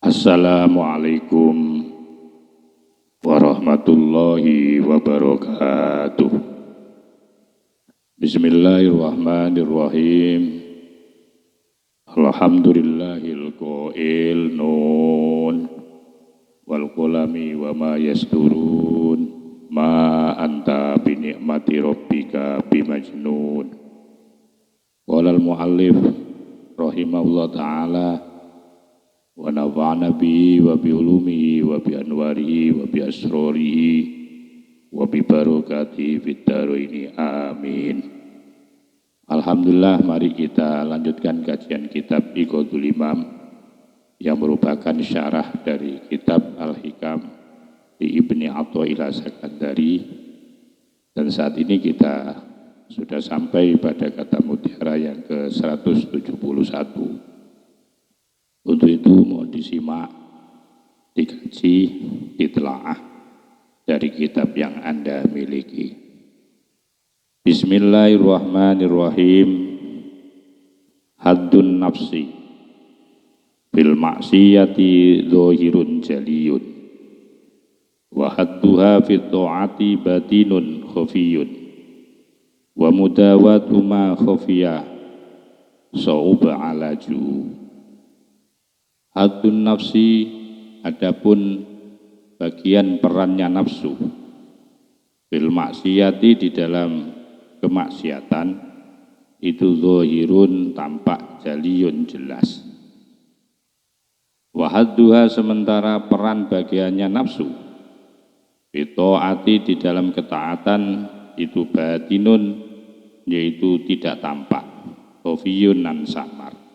Assalamualaikum warahmatullahi wabarakatuh. Bismillahirrahmanirrahim. Alhamdulillahil qail nun wal qalami wa ma yasturun ma anta bi ni'mati rabbika bimajnun. Qala al muallif rahimahullah taala wa nafa'ana bihi wa bi ulumihi wa bi anwarihi wa bi asrarihi wa bi barakatihi fid dharaini amin. Alhamdulillah, mari kita lanjutkan kajian kitab Iqadul Imam yang merupakan syarah dari kitab Al-Hikam di Ibni Athaillah Sakandari, dan saat ini kita sudah sampai pada kata mutiara yang ke-171. Untuk itu mohon disimak, dikaji, ditelaah dari kitab yang Anda miliki. Bismillahirrahmanirrahim. Haddun nafsi bil maksiyati dhahirun jaliyun wa hadduha fit ta'ati batinun khafiyun wa mudawatu ma khafiyah sa'uba alaju. Haddun nafsi, adapun bagian perannya nafsu, bil maksiyati, di dalam kemaksiatan, itu zahirun, tampak, jaliyun, jelas. Wa hadduha, sementara peran bagiannya nafsu, bitaati, di dalam ketaatan, itu batinun, yaitu tidak tampak, khafiyun, nan samar.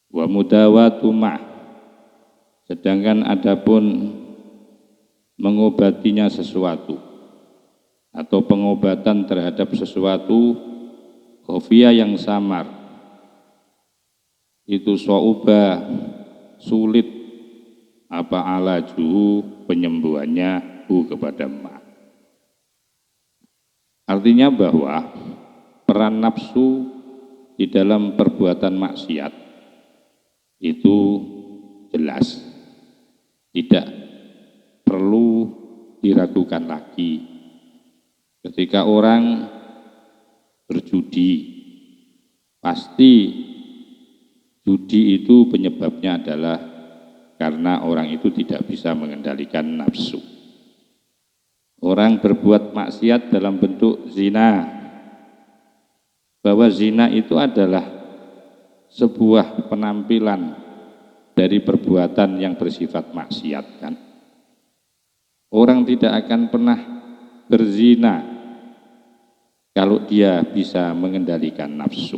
Wa mudawatu ma', sedangkan adapun mengobatinya sesuatu atau pengobatan terhadap sesuatu, khafiyah, yang samar, itu sa'uba, sulit, apa alaju, penyembuhannya, kepada ma'. Artinya bahwa peran nafsu di dalam perbuatan maksiat itu jelas, tidak perlu diragukan lagi. Ketika orang berjudi, pasti judi itu penyebabnya adalah karena orang itu tidak bisa mengendalikan nafsu. Orang berbuat maksiat dalam bentuk zina, bahwa zina itu adalah sebuah penampilan dari perbuatan yang bersifat maksiat, kan? Orang tidak akan pernah berzina kalau dia bisa mengendalikan nafsu.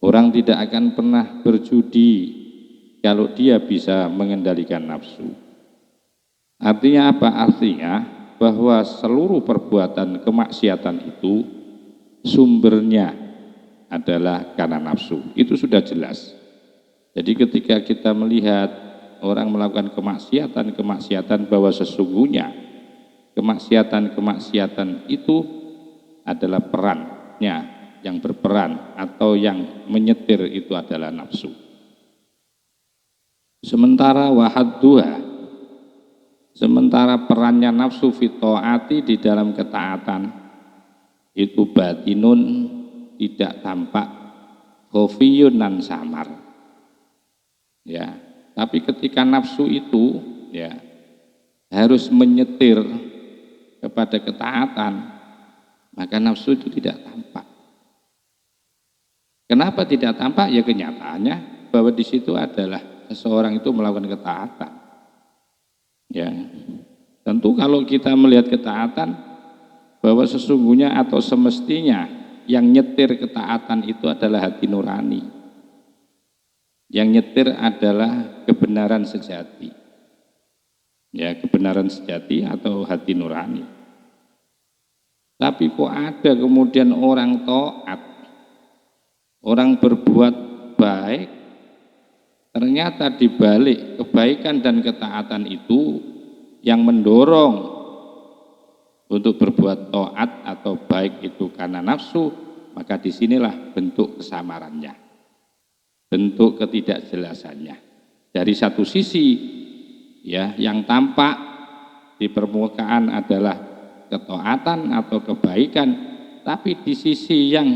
Orang tidak akan pernah berjudi kalau dia bisa mengendalikan nafsu. Artinya apa? Artinya bahwa seluruh perbuatan kemaksiatan itu sumbernya adalah karena nafsu. Itu sudah jelas. Jadi ketika kita melihat orang melakukan kemaksiatan, bahwa sesungguhnya kemaksiatan itu adalah perannya, yang berperan atau yang menyetir itu adalah nafsu. Sementara perannya nafsu fit ta'ati, di dalam ketaatan, itu batinun, tidak tampak, khafiyun, nan samar. Ya, tapi ketika nafsu itu ya harus menyetir kepada ketaatan, maka nafsu itu tidak tampak. Kenapa tidak tampak? Ya kenyataannya bahwa di situ adalah seseorang itu melakukan ketaatan. Ya, tentu kalau kita melihat ketaatan, bahwa sesungguhnya atau semestinya yang nyetir ketaatan itu adalah hati nurani. Yang nyetir adalah kebenaran sejati. Ya, kebenaran sejati atau hati nurani. Tapi kok ada kemudian orang taat, orang berbuat baik, ternyata di balik kebaikan dan ketaatan itu yang mendorong untuk berbuat taat atau baik itu karena nafsu, maka disinilah bentuk kesamarannya, bentuk ketidakjelasannya. Dari satu sisi ya, yang tampak di permukaan adalah ketaatan atau kebaikan, tapi di sisi yang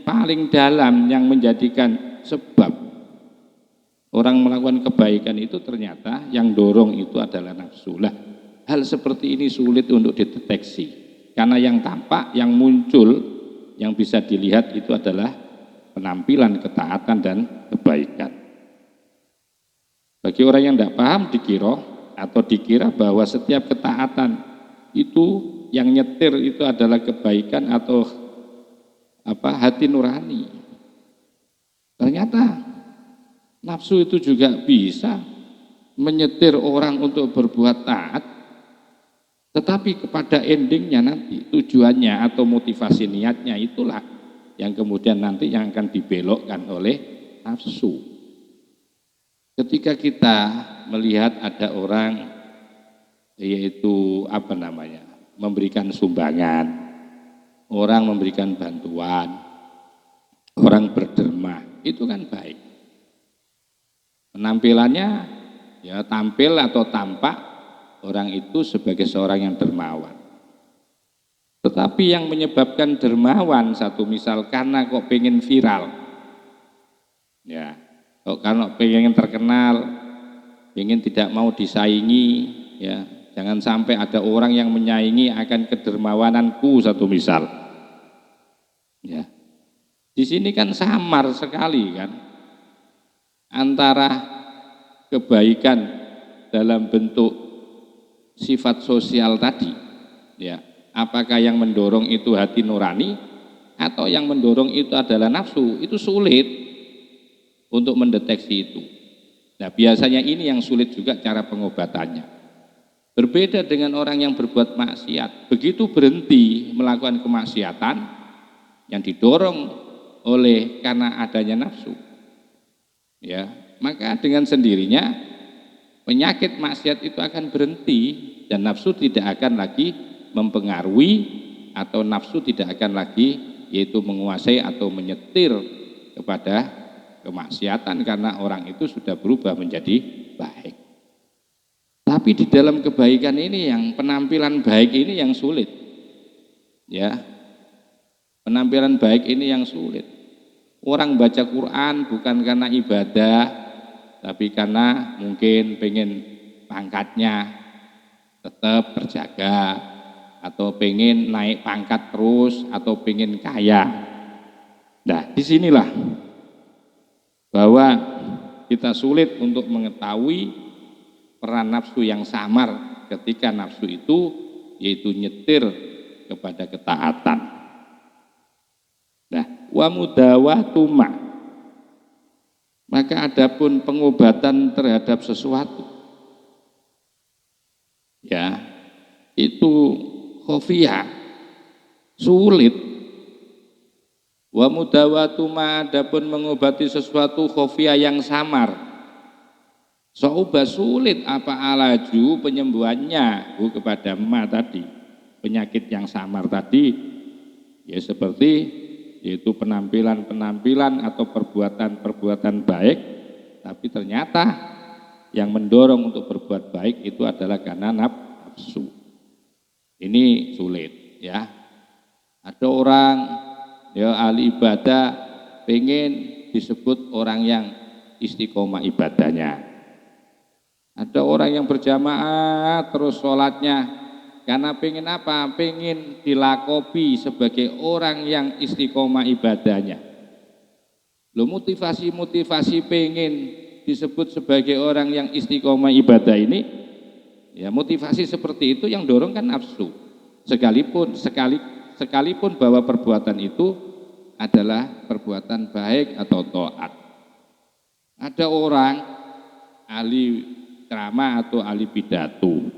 paling dalam yang menjadikan sebab orang melakukan kebaikan itu ternyata yang dorong itu adalah nafsu. Lah, hal seperti ini sulit untuk dideteksi karena yang tampak, yang muncul, yang bisa dilihat itu adalah penampilan ketaatan dan kebaikan. Bagi orang yang tidak paham dikira bahwa setiap ketaatan itu yang nyetir itu adalah kebaikan atau hati nurani. Ternyata nafsu itu juga bisa menyetir orang untuk berbuat taat, tetapi kepada endingnya nanti tujuannya atau motivasi niatnya itulah yang kemudian nanti yang akan dibelokkan oleh nafsu. Ketika kita melihat ada orang yaitu memberikan sumbangan, orang memberikan bantuan, orang berderma, itu kan baik. Penampilannya ya tampil atau tampak orang itu sebagai seorang yang dermawan. Tetapi yang menyebabkan dermawan satu misal karena kok pengen viral, ya, kok karena pengen terkenal, pengen tidak mau disaingi, ya, jangan sampai ada orang yang menyaingi akan kedermawananku satu misal, ya. Di sini kan samar sekali kan antara kebaikan dalam bentuk sifat sosial tadi, ya. Apakah yang mendorong itu hati nurani atau yang mendorong itu adalah nafsu? Itu sulit untuk mendeteksi itu. Nah, biasanya ini yang sulit juga cara pengobatannya. Berbeda dengan orang yang berbuat maksiat, begitu berhenti melakukan kemaksiatan yang didorong oleh karena adanya nafsu, ya, maka dengan sendirinya penyakit maksiat itu akan berhenti dan nafsu tidak akan lagi mempengaruhi atau nafsu tidak akan lagi yaitu menguasai atau menyetir kepada kemaksiatan karena orang itu sudah berubah menjadi baik. Tapi di dalam kebaikan ini yang penampilan baik ini yang sulit, ya, penampilan baik ini yang sulit. Orang baca Quran bukan karena ibadah, tapi karena mungkin pengen pangkatnya tetap terjaga, atau pengen naik pangkat terus, atau pengen kaya. Nah, disinilah bahwa kita sulit untuk mengetahui peran nafsu yang samar ketika nafsu itu yaitu nyetir kepada ketaatan. Nah, wa mudawatuma, maka adapun pengobatan terhadap sesuatu, ya, itu khofiyah sulit. Wa mudawatuma, adapun mengobati sesuatu khofiyah yang samar, sauba sulit apa alaju penyembuhannya kepada ma tadi, penyakit yang samar tadi, ya seperti yaitu penampilan-penampilan atau perbuatan-perbuatan baik, tapi ternyata yang mendorong untuk berbuat baik itu adalah karena nafsu. Ini sulit, ya. Ada orang ya ahli ibadah pengen disebut orang yang istiqomah ibadahnya. Ada orang yang berjamaah terus sholatnya karena pengen apa? Pengen dilakopi sebagai orang yang istiqomah ibadahnya. Lo motivasi pengen disebut sebagai orang yang istiqomah ibadah ini, ya motivasi seperti itu yang dorong kan nafsu. Sekalipun bahwa perbuatan itu adalah perbuatan baik atau taat. Ada orang ahli ceramah atau ahli pidato,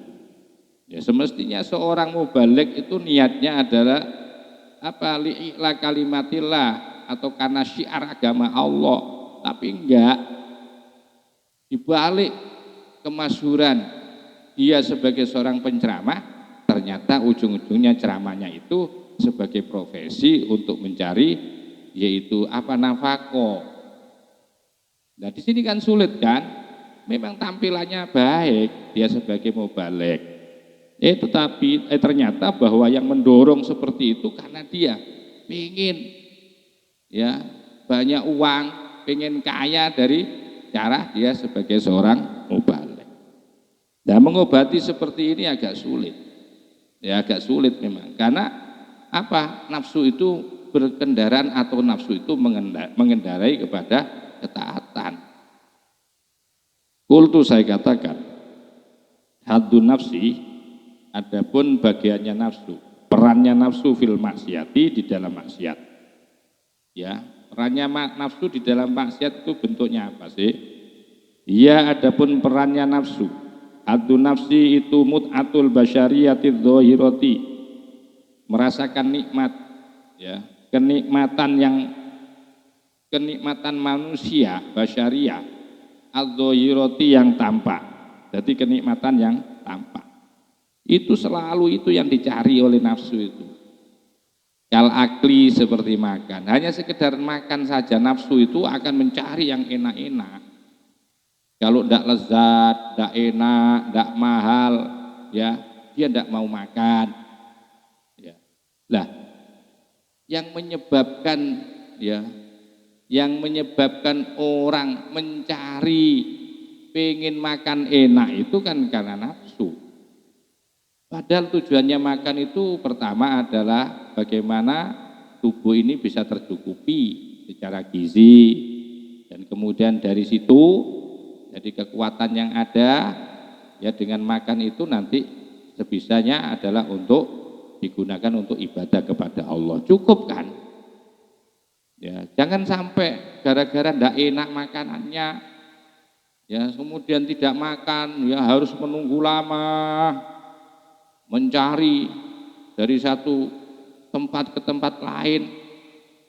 ya semestinya seorang mubalik itu niatnya adalah apa? Li'ila kalimatillah atau karena syiar agama Allah, tapi enggak, dibalik kemasyhuran dia sebagai seorang penceramah, ternyata ujung-ujungnya ceramahnya itu sebagai profesi untuk mencari yaitu nafkah. Nah, di sini kan sulit kan? memang tampilannya baik, dia sebagai mubalik. Tetapi ternyata bahwa yang mendorong seperti itu karena dia ingin ya banyak uang, ingin kaya dari cara dia sebagai seorang mubalik. Nah, mengobati seperti ini agak sulit. Ya agak sulit memang. Karena apa? Nafsu itu berkendaraan atau nafsu itu mengendarai kepada ketaatan. Kultu saya katakan, haddun nafsi, adapun bagiannya nafsu, perannya nafsu fil maksiati di dalam maksiat. Ya, perannya nafsu di dalam maksiat itu bentuknya apa sih? Ya, adapun perannya nafsu, haddun nafsi itu mut'atul basyariyatid dhahirati, merasakan nikmat, ya, kenikmatan manusia basyariyah ad-dhahirati yang tampak. Jadi kenikmatan yang tampak. Itu selalu itu yang dicari oleh nafsu itu. Kal akli seperti makan. Hanya sekedar makan saja nafsu itu akan mencari yang enak-enak. Kalau tidak lezat, tidak enak, tidak mahal, ya dia tidak mau makan. Ya. Lah, yang menyebabkan orang mencari pengen makan enak itu kan karena nafsu. Padahal tujuannya makan itu pertama adalah bagaimana tubuh ini bisa tercukupi secara gizi, dan kemudian dari situ jadi kekuatan yang ada ya dengan makan itu nanti sebisanya adalah untuk digunakan untuk ibadah kepada Allah. Cukup kan? Ya, jangan sampai gara-gara ndak enak makanannya ya kemudian tidak makan, ya harus menunggu lama mencari dari satu tempat ke tempat lain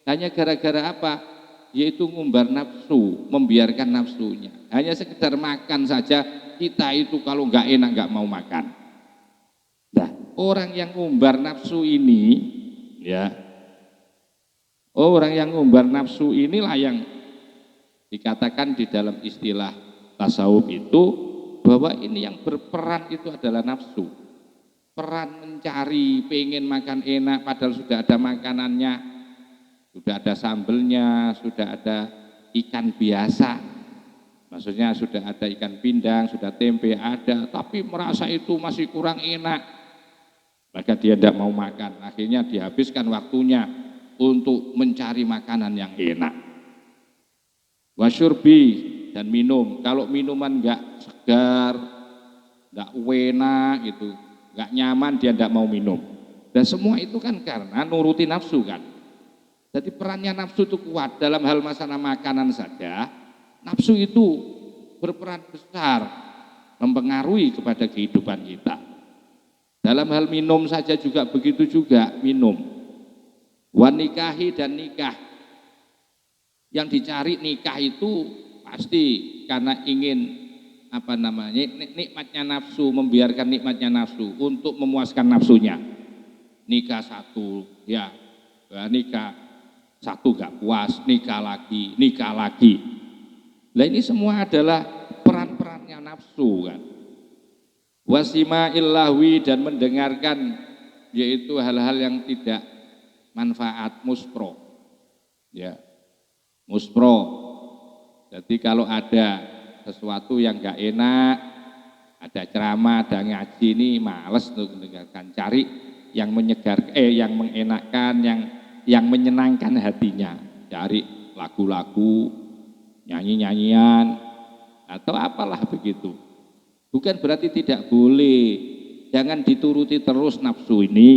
hanya gara-gara apa? Yaitu ngumbar nafsu, membiarkan nafsunya. Hanya sekedar makan saja kita itu kalau nggak enak nggak mau makan. Nah, orang yang ngumbar nafsu ini, ya, orang yang ngumbar nafsu inilah yang dikatakan di dalam istilah tasawuf itu bahwa ini yang berperan itu adalah nafsu. Peran mencari, pengen makan enak padahal sudah ada makanannya, sudah ada sambelnya, sudah ada ikan biasa, maksudnya sudah ada ikan pindang, sudah tempe ada, tapi merasa itu masih kurang enak, maka dia tidak mau makan, akhirnya dihabiskan waktunya untuk mencari makanan yang enak. Wasyurbi, dan minum, kalau minuman enggak segar, enggak enak gitu, nggak nyaman dia tidak mau minum. Dan semua itu kan karena nuruti nafsu kan. Jadi perannya nafsu itu kuat dalam hal masalah makanan saja. Nafsu itu berperan besar mempengaruhi kepada kehidupan kita. Dalam hal minum saja juga begitu juga minum. Wanikahi dan nikah. Yang dicari nikah itu pasti karena ingin nikmatnya nafsu, membiarkan nikmatnya nafsu untuk memuaskan nafsunya. Nikah satu, ya, nikah satu gak puas, nikah lagi. Nah ini semua adalah peran-perannya nafsu kan. Wasima illahwi, dan mendengarkan yaitu hal-hal yang tidak manfaat, muspro. Ya, muspro. Jadi kalau ada sesuatu yang enggak enak, ada ceramah, ada ngaji, ini males untuk mendengarkan. Cari yang yang mengenakkan, yang menyenangkan hatinya. Cari lagu-lagu, nyanyi-nyanyian atau apalah begitu. Bukan berarti tidak boleh. Jangan dituruti terus nafsu ini,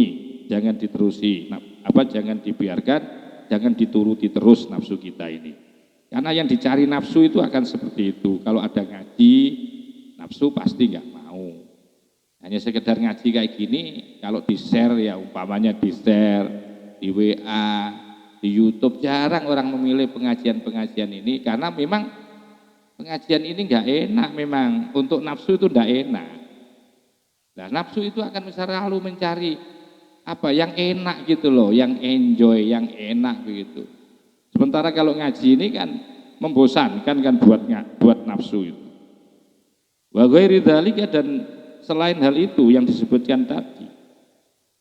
jangan diterusi. Jangan dibiarkan, jangan dituruti terus nafsu kita ini. Karena yang dicari nafsu itu akan seperti itu. Kalau ada ngaji, nafsu pasti nggak mau. Hanya sekedar ngaji kayak gini, kalau di-share ya umpamanya di-share, di WA, di YouTube, jarang orang memilih pengajian-pengajian ini karena memang pengajian ini nggak enak memang. Untuk nafsu itu nggak enak. Nah, nafsu itu akan selalu mencari apa yang enak gitu loh, yang enjoy, yang enak begitu. Sementara kalau ngaji ini kan membosankan kan buat nafsu itu. Wa ghairi dzalika, dan selain hal itu yang disebutkan tadi.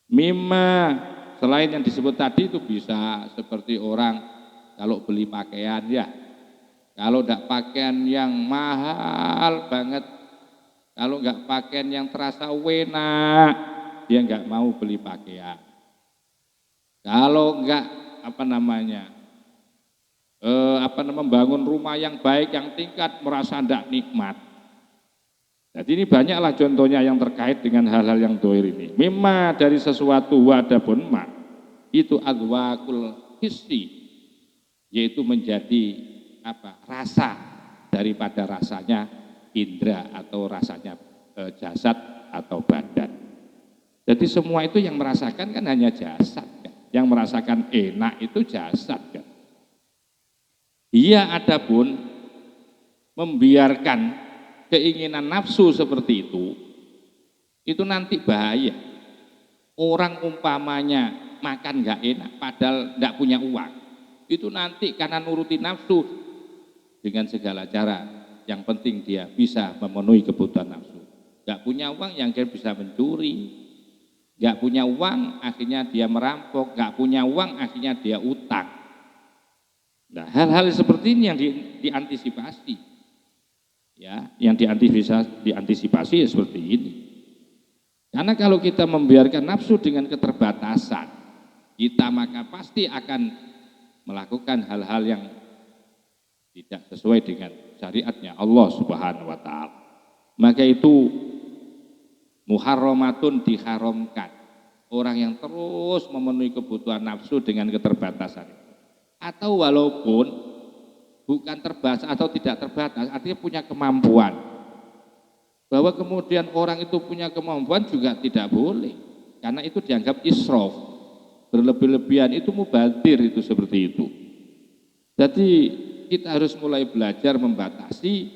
Mimma, selain yang disebut tadi itu bisa seperti orang kalau beli pakaian ya. Kalau enggak pakaian yang mahal banget, kalau enggak pakaian yang terasa enak, dia enggak mau beli pakaian. Kalau enggak membangun rumah yang baik, yang tingkat, merasa enggak nikmat. Jadi ini banyaklah contohnya yang terkait dengan hal-hal yang dohir ini. Mimma, dari sesuatu, wadapun ma, itu adwakul hissi, yaitu menjadi rasa daripada rasanya indera atau rasanya jasad atau badan. Jadi semua itu yang merasakan kan hanya jasad kan? Yang merasakan enak itu jasad kan. Ia adapun membiarkan keinginan nafsu seperti itu nanti bahaya. Orang umpamanya makan nggak enak padahal nggak punya uang, itu nanti karena nuruti nafsu dengan segala cara, yang penting dia bisa memenuhi kebutuhan nafsu. Nggak punya uang, yang dia bisa mencuri. Nggak punya uang, akhirnya dia merampok. Nggak punya uang, akhirnya dia utang. Nah, hal-hal seperti ini yang diantisipasi. Ya, yang diantisipasi ya seperti ini. Karena kalau kita membiarkan nafsu dengan keterbatasan, kita maka pasti akan melakukan hal-hal yang tidak sesuai dengan syariatnya Allah Subhanahu wa taala. Maka itu muharramatun, diharamkan. Orang yang terus memenuhi kebutuhan nafsu dengan keterbatasan. Atau walaupun bukan terbatas atau tidak terbatas, artinya punya kemampuan. Bahwa kemudian orang itu punya kemampuan juga tidak boleh. Karena itu dianggap israf. Berlebih-lebihan itu mubadir, itu seperti itu. Jadi kita harus mulai belajar membatasi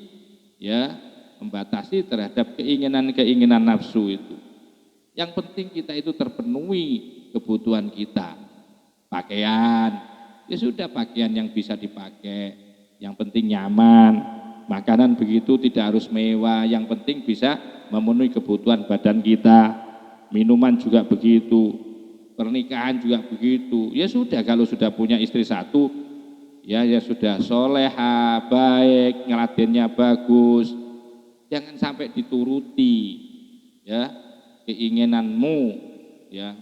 terhadap keinginan nafsu itu. Yang penting kita itu terpenuhi kebutuhan kita. Pakaian, ya sudah pakaian yang bisa dipakai, yang penting nyaman. Makanan begitu tidak harus mewah, yang penting bisa memenuhi kebutuhan badan kita. Minuman juga begitu, pernikahan juga begitu. Ya sudah, kalau sudah punya istri satu, ya sudah soleha, baik, ngeladennya bagus, jangan sampai dituruti ya keinginanmu, ya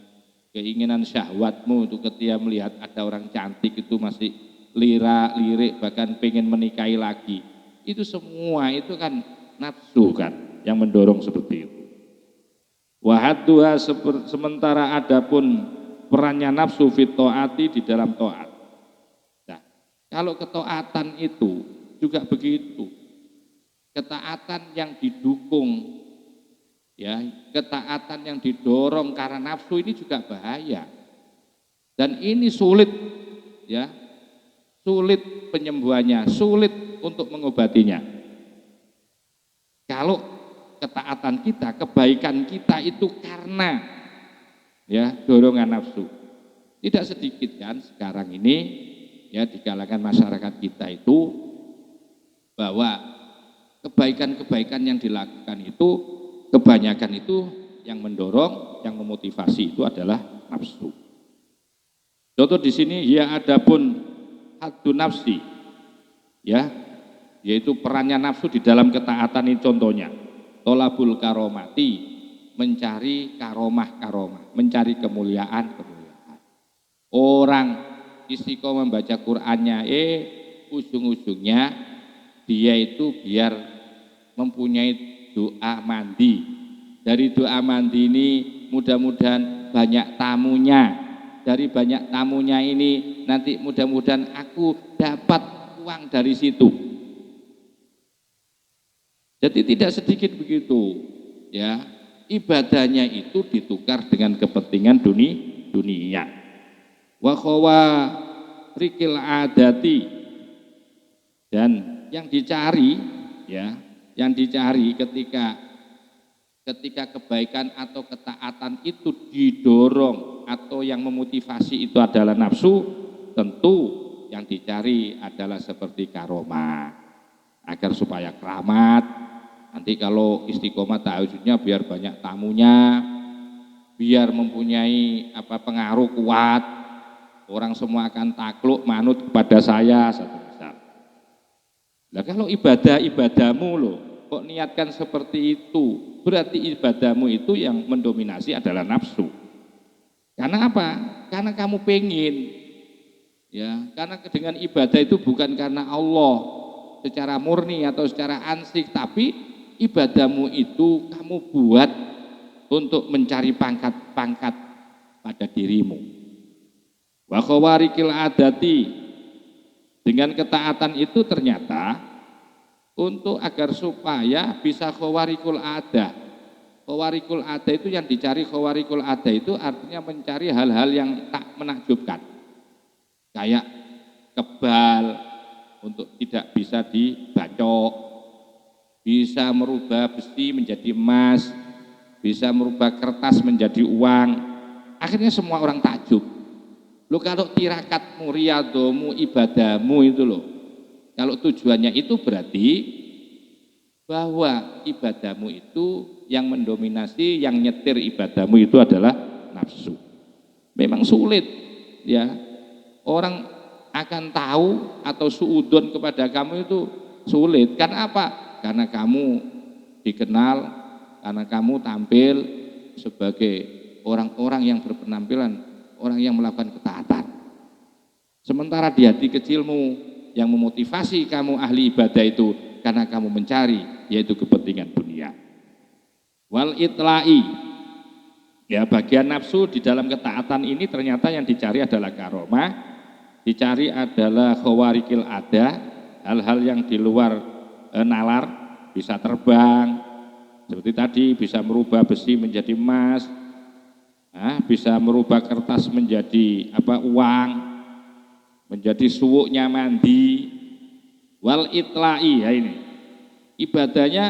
keinginan syahwatmu itu ketika melihat ada orang cantik itu masih lirik bahkan pengen menikahi lagi, itu semua itu kan nafsu kan yang mendorong seperti itu. Wahadduha, sementara adapun perannya nafsu fit taati, di dalam taat. Kalau ketaatan itu juga begitu. Ketaatan yang didukung, ya, ketaatan yang didorong karena nafsu ini juga bahaya. Dan ini sulit, ya, sulit penyembuhannya, sulit untuk mengobatinya. Kalau ketaatan kita, kebaikan kita itu karena ya dorongan nafsu. Tidak sedikit kan sekarang ini ya di kalangan masyarakat kita itu bahwa kebaikan-kebaikan yang dilakukan itu kebanyakan itu yang mendorong, yang memotivasi itu adalah nafsu. Contoh di sini ya adapun haddu nafsi, ya, yaitu perannya nafsu di dalam ketaatan ini contohnya. Tolabul karomati, mencari karomah, mencari kemuliaan. Orang istiqomah membaca Qur'annya, ujung-ujungnya dia itu biar mempunyai doa mandi. Dari doa mandi ini mudah-mudahan banyak tamunya. Dari banyak tamunya ini nanti mudah-mudahan aku dapat uang dari situ. Jadi tidak sedikit begitu, ya, ibadahnya itu ditukar dengan kepentingan dunia. Wa khawa rikil adati, dan yang dicari, ya, yang dicari ketika kebaikan atau ketaatan itu didorong atau yang memotivasi itu adalah nafsu, tentu yang dicari adalah seperti karomah, agar supaya keramat Nanti kalau istiqomah tahajudnya biar banyak tamunya, biar mempunyai pengaruh kuat, orang semua akan takluk manut kepada saya, satu misal. Nah kalau ibadahmu loh, kok niatkan seperti itu, berarti ibadahmu itu yang mendominasi adalah nafsu. Karena apa? Karena kamu pengen, ya. Karena dengan ibadah itu bukan karena Allah secara murni atau secara ansik, tapi ibadahmu itu kamu buat untuk mencari pangkat-pangkat pada dirimu. Wa khawarikil adati, dengan ketaatan itu ternyata untuk agar supaya bisa khawarikul adah. Khawarikul adah itu yang dicari, khawarikul adah itu artinya mencari hal-hal yang tak menakjubkan. Kayak kebal untuk tidak bisa dibacok, bisa merubah besi menjadi emas, bisa merubah kertas menjadi uang. Akhirnya semua orang takjub. Lo kalau tirakatmu, riadomu, ibadahmu itu loh, kalau tujuannya itu berarti bahwa ibadahmu itu yang mendominasi, yang nyetir ibadahmu itu adalah nafsu. Memang sulit, ya. Orang akan tahu atau suudon kepada kamu itu sulit. Karena apa? Karena kamu dikenal, karena kamu tampil sebagai orang-orang yang berpenampilan, orang yang melakukan ketaatan. Sementara di hati kecilmu yang memotivasi kamu ahli ibadah itu karena kamu mencari, yaitu kepentingan dunia. Wal itlai, ya, bagian nafsu di dalam ketaatan ini ternyata yang dicari adalah karomah, dicari adalah khawarikil ada, hal-hal yang di luar nalar, bisa terbang, seperti tadi bisa merubah besi menjadi emas, bisa merubah kertas menjadi uang, menjadi suwuknya mandi. Wal itlai, ya ini ibadahnya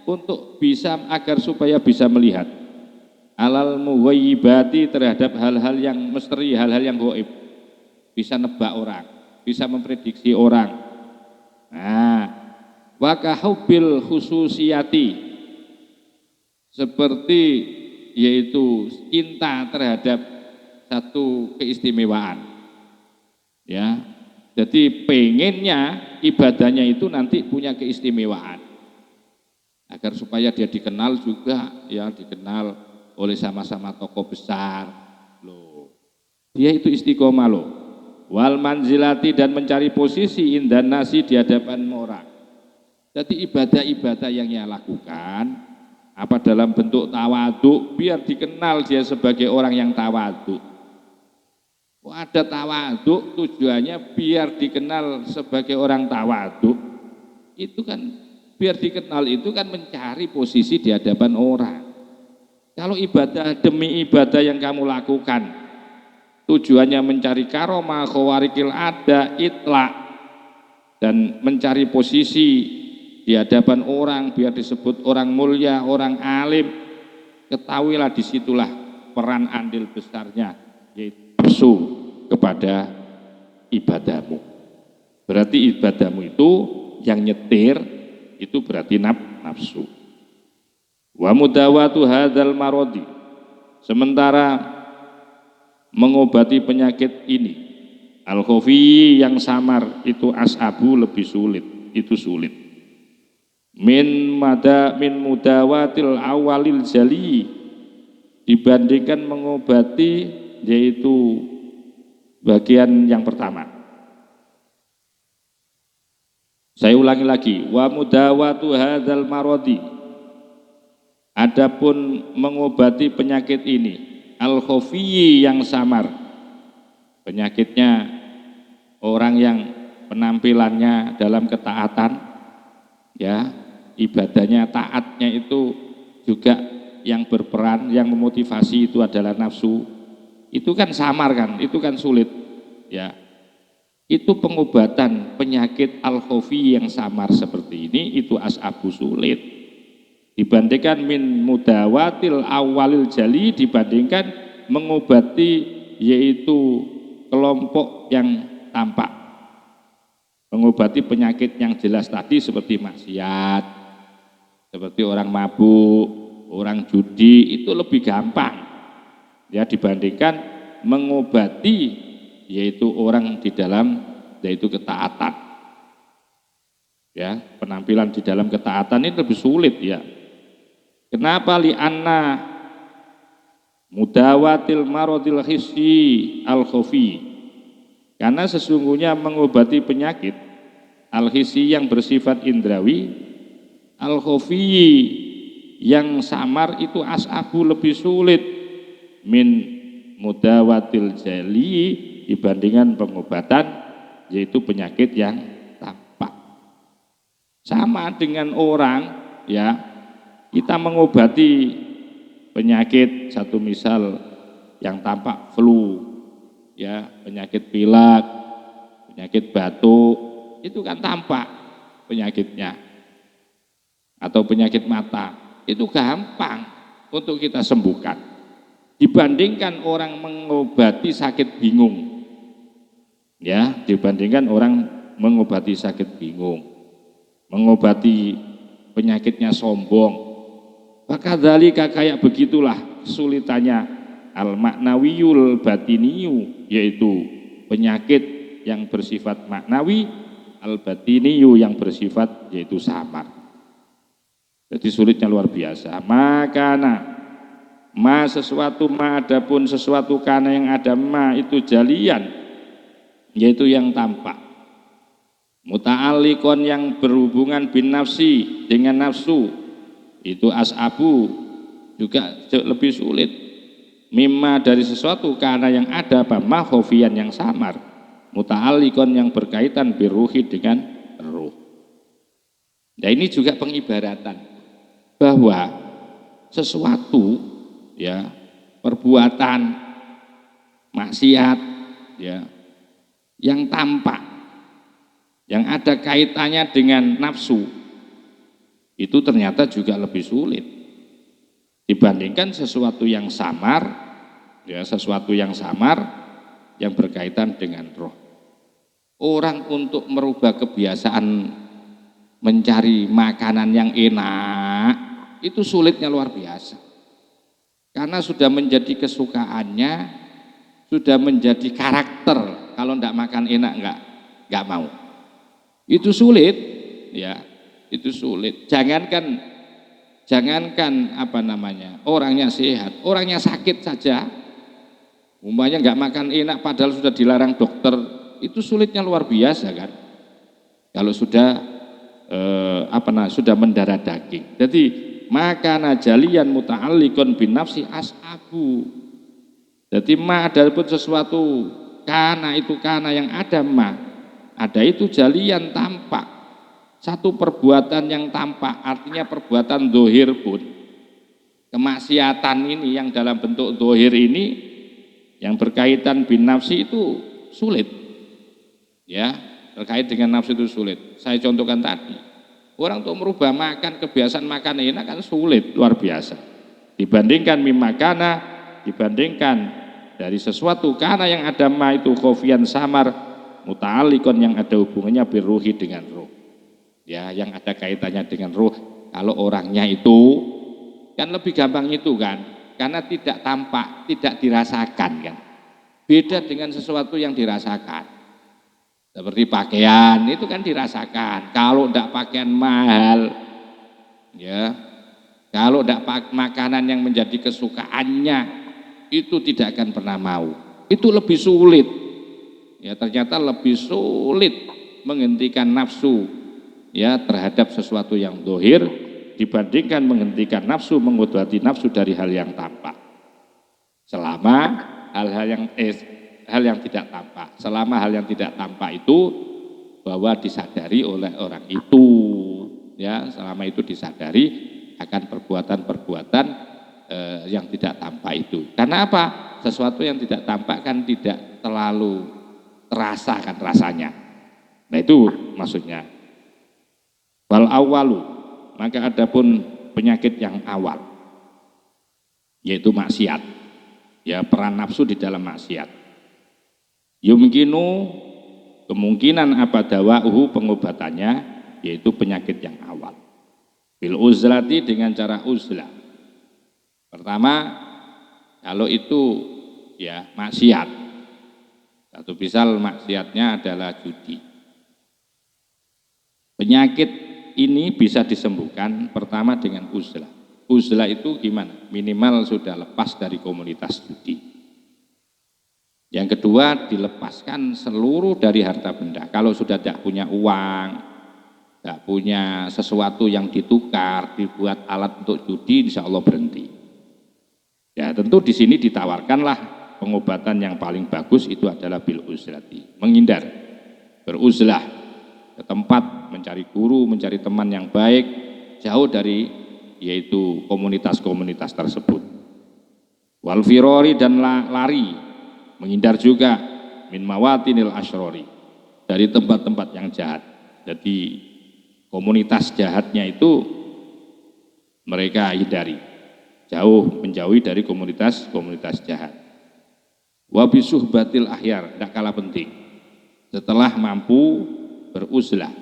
untuk bisa agar supaya bisa melihat alal mughaibati, terhadap hal-hal yang misteri, hal-hal yang gaib, bisa nebak orang, bisa memprediksi orang. Wa kahubbil khususiyati, seperti yaitu cinta terhadap satu keistimewaan, ya. Jadi pengennya ibadahnya itu nanti punya keistimewaan, agar supaya dia dikenal juga, ya, dikenal oleh sama-sama tokoh besar loh. Dia itu istiqomah loh. Wal manzilati, dan mencari posisi indan nasi, di hadapan orang. Jadi ibadah-ibadah yang ia lakukan dalam bentuk tawaduk, biar dikenal dia sebagai orang yang tawaduk. Ada tawaduk tujuannya biar dikenal sebagai orang tawaduk. Itu kan biar dikenal, itu kan mencari posisi di hadapan orang. Kalau ibadah demi ibadah yang kamu lakukan tujuannya mencari karomah, khawarikil ada, itlaq, dan mencari posisi di hadapan orang biar disebut orang mulia, orang alim, ketahuilah disitulah peran andil besarnya, yaitu nafsu kepada ibadahmu. Berarti ibadahmu itu yang nyetir itu berarti nafsu. Wa mudawatu hadzal marodi, sementara mengobati penyakit ini al-khafi yang samar itu as'abu, lebih sulit, itu sulit. Min mudawatil awalil jali, dibandingkan mengobati yaitu bagian yang pertama. Saya ulangi lagi, wa mudawatu hadzal marodi, adapun mengobati penyakit ini al-khafi yang samar, penyakitnya orang yang penampilannya dalam ketaatan, ya, ibadahnya, taatnya itu juga yang berperan, yang memotivasi itu adalah nafsu. Itu kan samar kan, itu kan sulit, ya. Itu pengobatan penyakit al-khafi yang samar seperti ini, itu as'abu, sulit. Dibandingkan min mudawatil awalil jali, dibandingkan mengobati yaitu kelompok yang tampak, mengobati penyakit yang jelas tadi seperti maksiat, seperti orang mabuk, orang judi itu lebih gampang ya dibandingkan mengobati yaitu orang di dalam yaitu ketaatan. Ya, penampilan di dalam ketaatan ini lebih sulit ya. Kenapa li'anna mudawatil maradil hissi al-khafi? Karena sesungguhnya mengobati penyakit al-hissi yang bersifat indrawi, al-khafi yang samar itu as'abu lebih sulit min mudawatil jali dibandingkan pengobatan yaitu penyakit yang tampak. Sama dengan orang ya, kita mengobati penyakit satu misal yang tampak flu ya, penyakit pilek, penyakit batuk itu kan tampak penyakitnya, atau penyakit mata itu gampang untuk kita sembuhkan dibandingkan orang mengobati sakit bingung ya, dibandingkan orang mengobati sakit bingung, mengobati penyakitnya sombong. Maka dzalika kayak begitulah kesulitannya al-maknawiyul batiniyu, yaitu penyakit yang bersifat maknawi, al-batiniyu yang bersifat yaitu samar. Jadi sulitnya luar biasa. Makana ma sesuatu, ma adapun sesuatu, kana yang ada ma itu jalian, yaitu yang tampak, muta'alliqon yang berhubungan bin nafsi dengan nafsu, itu as'abu juga lebih sulit mimma dari sesuatu karena yang ada apa makhofian yang samar, muta'alliqon yang berkaitan biruhi dengan ruh. Nah ini juga pengibaratan bahwa sesuatu ya, perbuatan maksiat ya yang tampak, yang ada kaitannya dengan nafsu, itu ternyata juga lebih sulit dibandingkan sesuatu yang samar ya, sesuatu yang samar yang berkaitan dengan roh. Orang untuk merubah kebiasaan mencari makanan yang enak itu sulitnya luar biasa, karena sudah menjadi kesukaannya, sudah menjadi karakter. Kalau tidak makan enak nggak mau. Itu sulit, ya, itu sulit. Jangankan apa namanya, orangnya sehat, orangnya sakit saja, umpamanya nggak makan enak padahal sudah dilarang dokter, itu sulitnya luar biasa kan. Kalau sudah sudah mendarah daging. Jadi makana jalian muta'alliqon bin nafsi as'abu. Jadi ma ada pun sesuatu, kana itu kana yang ada ma, ada itu jalian tampak, satu perbuatan yang tampak, artinya perbuatan dohir pun, kemaksiatan ini yang dalam bentuk dohir ini yang berkaitan bin nafsi itu sulit ya, terkait dengan nafsu itu sulit. Saya contohkan tadi, orang untuk merubah makan, kebiasaan makan enak kan sulit luar biasa dibandingkan mimakana, dibandingkan dari sesuatu karena yang ada ma itu khofian samar, muta'alliqon yang ada hubungannya biruhi dengan roh ya, yang ada kaitannya dengan roh. Kalau orangnya itu kan lebih gampang itu kan, karena tidak tampak, tidak dirasakan kan, beda dengan sesuatu yang dirasakan. Seperti pakaian itu kan dirasakan. Kalau tidak pakaian mahal, ya, kalau tidak makanan yang menjadi kesukaannya, itu tidak akan pernah mau. Itu lebih sulit. Ya, ternyata lebih sulit menghentikan nafsu, ya, terhadap sesuatu yang dohir dibandingkan menghentikan nafsu, mengobati nafsu dari hal yang tampak. Selama hal yang tidak tampak, selama hal yang tidak tampak itu bahwa disadari oleh orang itu, ya, selama itu disadari akan perbuatan-perbuatan yang tidak tampak itu. Karena apa? Sesuatu yang tidak tampak kan tidak terlalu terasa kan rasanya. Nah itu maksudnya. Wal awalu, maka adapun penyakit yang awal, yaitu maksiat, ya, peran nafsu di dalam maksiat. Yumkinu, kemungkinan apa dawa'uhu, pengobatannya, yaitu penyakit yang awal. Bil uzlati dengan cara uzlah. Pertama, kalau itu ya maksiat. Satu misal maksiatnya adalah judi. Penyakit ini bisa disembuhkan pertama dengan uzlah. Uzlah itu gimana? Minimal sudah lepas dari komunitas judi. Yang kedua, dilepaskan seluruh dari harta benda. Kalau sudah tidak punya uang, tidak punya sesuatu yang ditukar, dibuat alat untuk judi, insya Allah berhenti. Ya tentu di sini ditawarkanlah pengobatan yang paling bagus itu adalah bil uzlati. Menghindar, beruzlah ke tempat, mencari guru, mencari teman yang baik, jauh dari yaitu komunitas-komunitas tersebut. Wal firori dan lari, menghindar juga min mawatinil asyrori, dari tempat-tempat yang jahat. Jadi komunitas jahatnya itu mereka hindari, jauh, menjauhi dari komunitas-komunitas jahat. Wa bisuhbatil ahyar, tidak kalah penting. Setelah mampu beruzlah.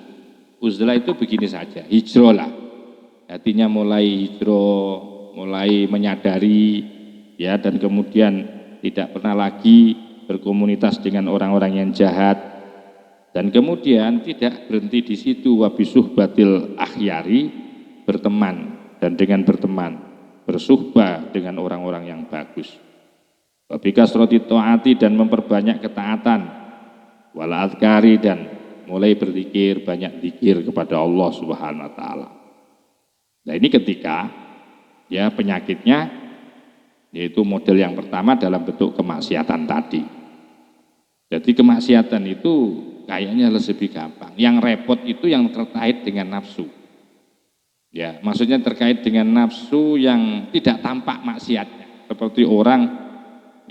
Uzlah itu begini saja, hijrah lah. Hatinya mulai hijrah, mulai menyadari ya, dan kemudian tidak pernah lagi berkomunitas dengan orang-orang yang jahat, dan kemudian tidak berhenti di situ. Wabisuh batil akhyari, berteman, dan dengan berteman bersuhbah dengan orang-orang yang bagus. Wabikasroti ta'ati, dan memperbanyak ketaatan, wala adhkari, dan mulai berzikir, banyak zikir kepada Allah Subhanahu wa taala. Nah, ini ketika ya penyakitnya yaitu model yang pertama dalam bentuk kemaksiatan tadi. Jadi kemaksiatan itu kayaknya lebih gampang. Yang repot itu yang terkait dengan nafsu. Ya, maksudnya terkait dengan nafsu yang tidak tampak maksiatnya. Seperti orang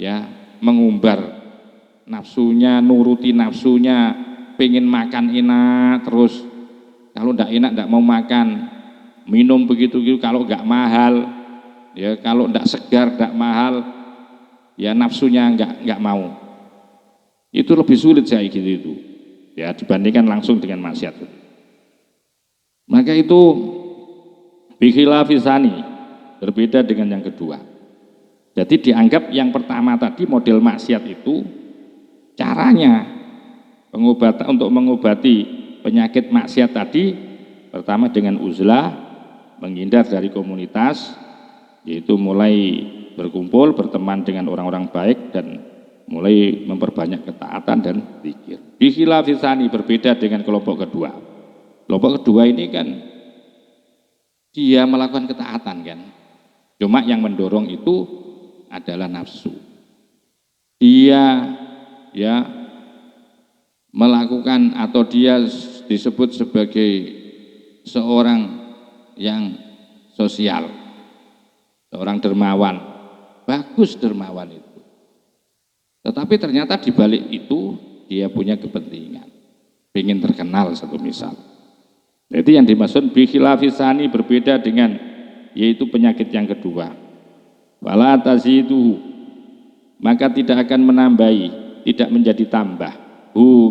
ya mengumbar nafsunya, nuruti nafsunya, pengen makan enak terus, kalau tidak enak tidak mau makan, minum begitu kalau nggak mahal, ya kalau tidak segar tidak mahal, ya nafsunya nggak mau. Itu lebih sulit saya gitu itu, ya dibandingkan langsung dengan maksiat. Maka itu bikhilafisani, berbeda dengan yang kedua. Jadi dianggap yang pertama tadi model maksiat itu caranya pengobatan untuk mengobati penyakit maksiat tadi pertama dengan uzlah, menghindar dari komunitas, yaitu mulai berkumpul, berteman dengan orang-orang baik, dan mulai memperbanyak ketaatan dan zikir. Bikhilafisani, berbeda dengan kelompok kedua. Kelompok kedua ini kan dia melakukan ketaatan kan, cuma yang mendorong itu adalah nafsu. Dia ya melakukan atau dia disebut sebagai seorang yang sosial, seorang dermawan, bagus dermawan itu. Tetapi ternyata di balik itu dia punya kepentingan, ingin terkenal satu misal. Jadi yang dimaksud bikhilafisani, berbeda dengan yaitu penyakit yang kedua. Wala taziduhu, maka tidak akan menambahi, tidak menjadi tambah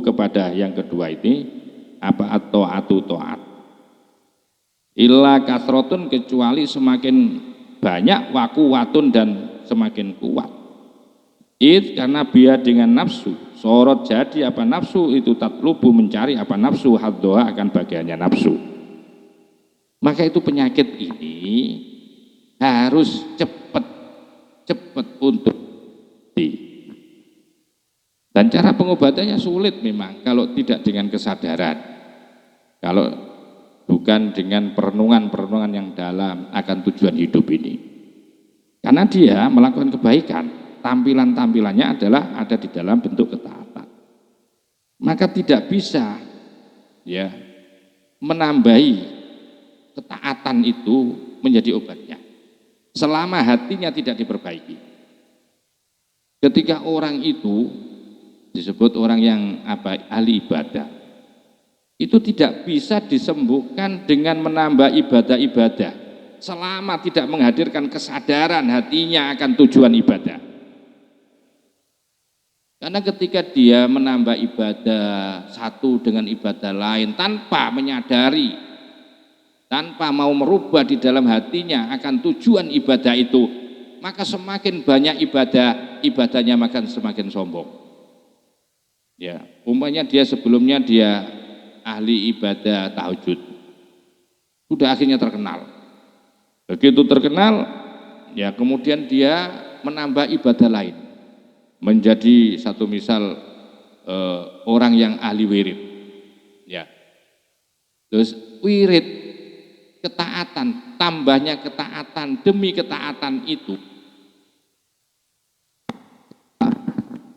kepada yang kedua ini apa at-ta'atu ta'at. Illa kasrotun, kecuali semakin banyak, wakuwatun, dan semakin kuat. Karena biar dengan nafsu sorot, jadi apa nafsu itu tatlubu, mencari apa nafsu haddoha, akan bagiannya nafsu. Maka itu penyakit ini harus cepat untuk dan cara pengobatannya sulit memang kalau tidak dengan kesadaran, kalau bukan dengan perenungan yang dalam akan tujuan hidup ini. Karena dia melakukan kebaikan, tampilannya adalah ada di dalam bentuk ketaatan. Maka tidak bisa ya menambahi ketaatan itu menjadi obatnya selama hatinya tidak diperbaiki. Ketika orang itu disebut orang yang ahli ibadah, itu tidak bisa disembuhkan dengan menambah ibadah-ibadah selama tidak menghadirkan kesadaran hatinya akan tujuan ibadah. Karena ketika dia menambah ibadah satu dengan ibadah lain tanpa menyadari, tanpa mau merubah di dalam hatinya akan tujuan ibadah itu, maka semakin banyak ibadahnya makan semakin sombong. Ya, umpamanya dia sebelumnya dia ahli ibadah tahajud, sudah akhirnya terkenal. Begitu terkenal, ya kemudian dia menambah ibadah lain, menjadi satu misal orang yang ahli wirid, ya. Terus wirid ketaatan, tambahnya ketaatan demi ketaatan itu,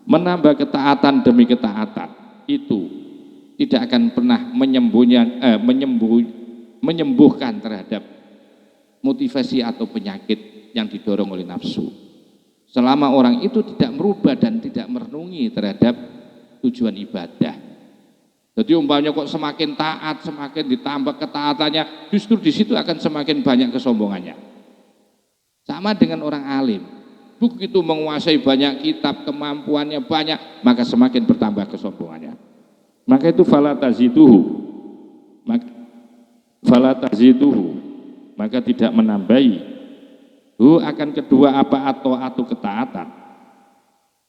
menambah ketaatan demi ketaatan itu tidak akan pernah menyembuhkan terhadap motivasi atau penyakit yang didorong oleh nafsu. Selama orang itu tidak merubah dan tidak merenungi terhadap tujuan ibadah. Jadi umpamanya kok semakin taat, semakin ditambah ketaatannya, justru di situ akan semakin banyak kesombongannya. Sama dengan orang alim, begitu menguasai banyak kitab, kemampuannya banyak, maka semakin bertambah kesombongannya. Maka itu fala taziduhu, maka tidak menambahi. Akan kedua apa atau ketaatan.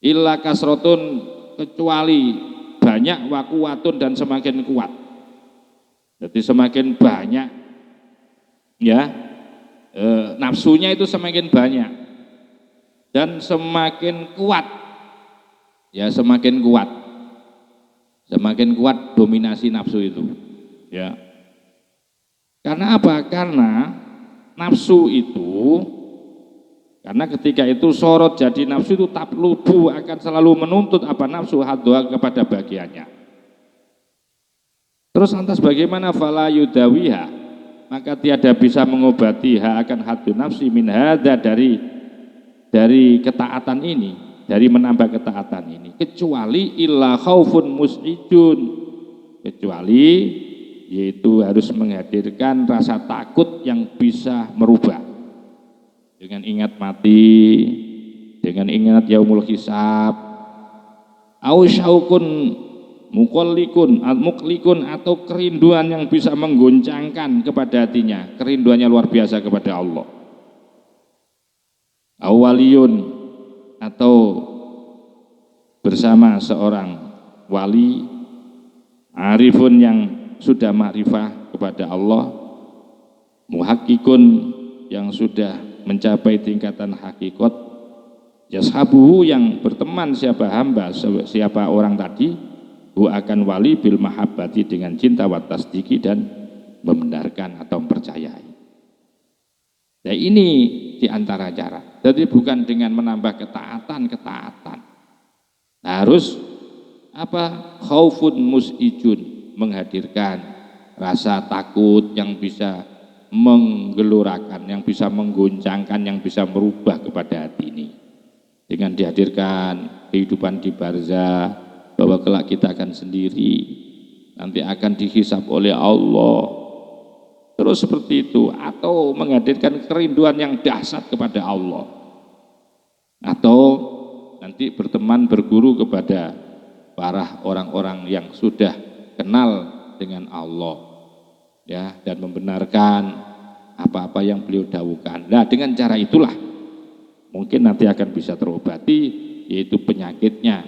Illa kasrotun, kecuali banyak, wakuwatun, dan semakin kuat. Jadi semakin banyak ya nafsunya itu semakin banyak dan semakin kuat, ya semakin kuat dominasi nafsu itu, ya. Karena apa? Karena nafsu itu, karena ketika itu sorot, jadi nafsu itu tablubu, akan selalu menuntut apa nafsu hadwa kepada bagiannya. Terus lantas bagaimana? Fala yudawiha, maka tiada bisa mengobati akan hadu nafsi min hadza, dari ketaatan ini, dari menambah ketaatan ini, kecuali illa khaufun mus'idun, kecuali yaitu harus menghadirkan rasa takut yang bisa merubah. Dengan ingat mati, dengan ingat yaumul hisab, au syaukun muklikun, atau kerinduan yang bisa menggoncangkan kepada hatinya, kerinduannya luar biasa kepada Allah. Awaliyun, atau bersama seorang wali, arifun yang sudah ma'rifah kepada Allah, muhakkikun yang sudah mencapai tingkatan hakikat, yashabuhu yang berteman siapa hamba, siapa orang tadi, akan wali bil mahabbati dengan cinta wa tasdiki dan membenarkan atau mempercayai. Nah ini diantara cara. Jadi bukan dengan menambah ketaatan, harus apa? Khaufun mus'ijun, menghadirkan rasa takut yang bisa menggelurakan, yang bisa menggoncangkan, yang bisa merubah kepada hati ini. Dengan dihadirkan kehidupan di barzah, bahwa kelak kita akan sendiri, nanti akan dihisab oleh Allah. Terus seperti itu, atau menghadirkan kerinduan yang dahsyat kepada Allah, atau nanti berteman berguru kepada para orang-orang yang sudah kenal dengan Allah, ya, dan membenarkan apa-apa yang beliau dawuhkan. Nah, dengan cara itulah mungkin nanti akan bisa terobati, yaitu penyakitnya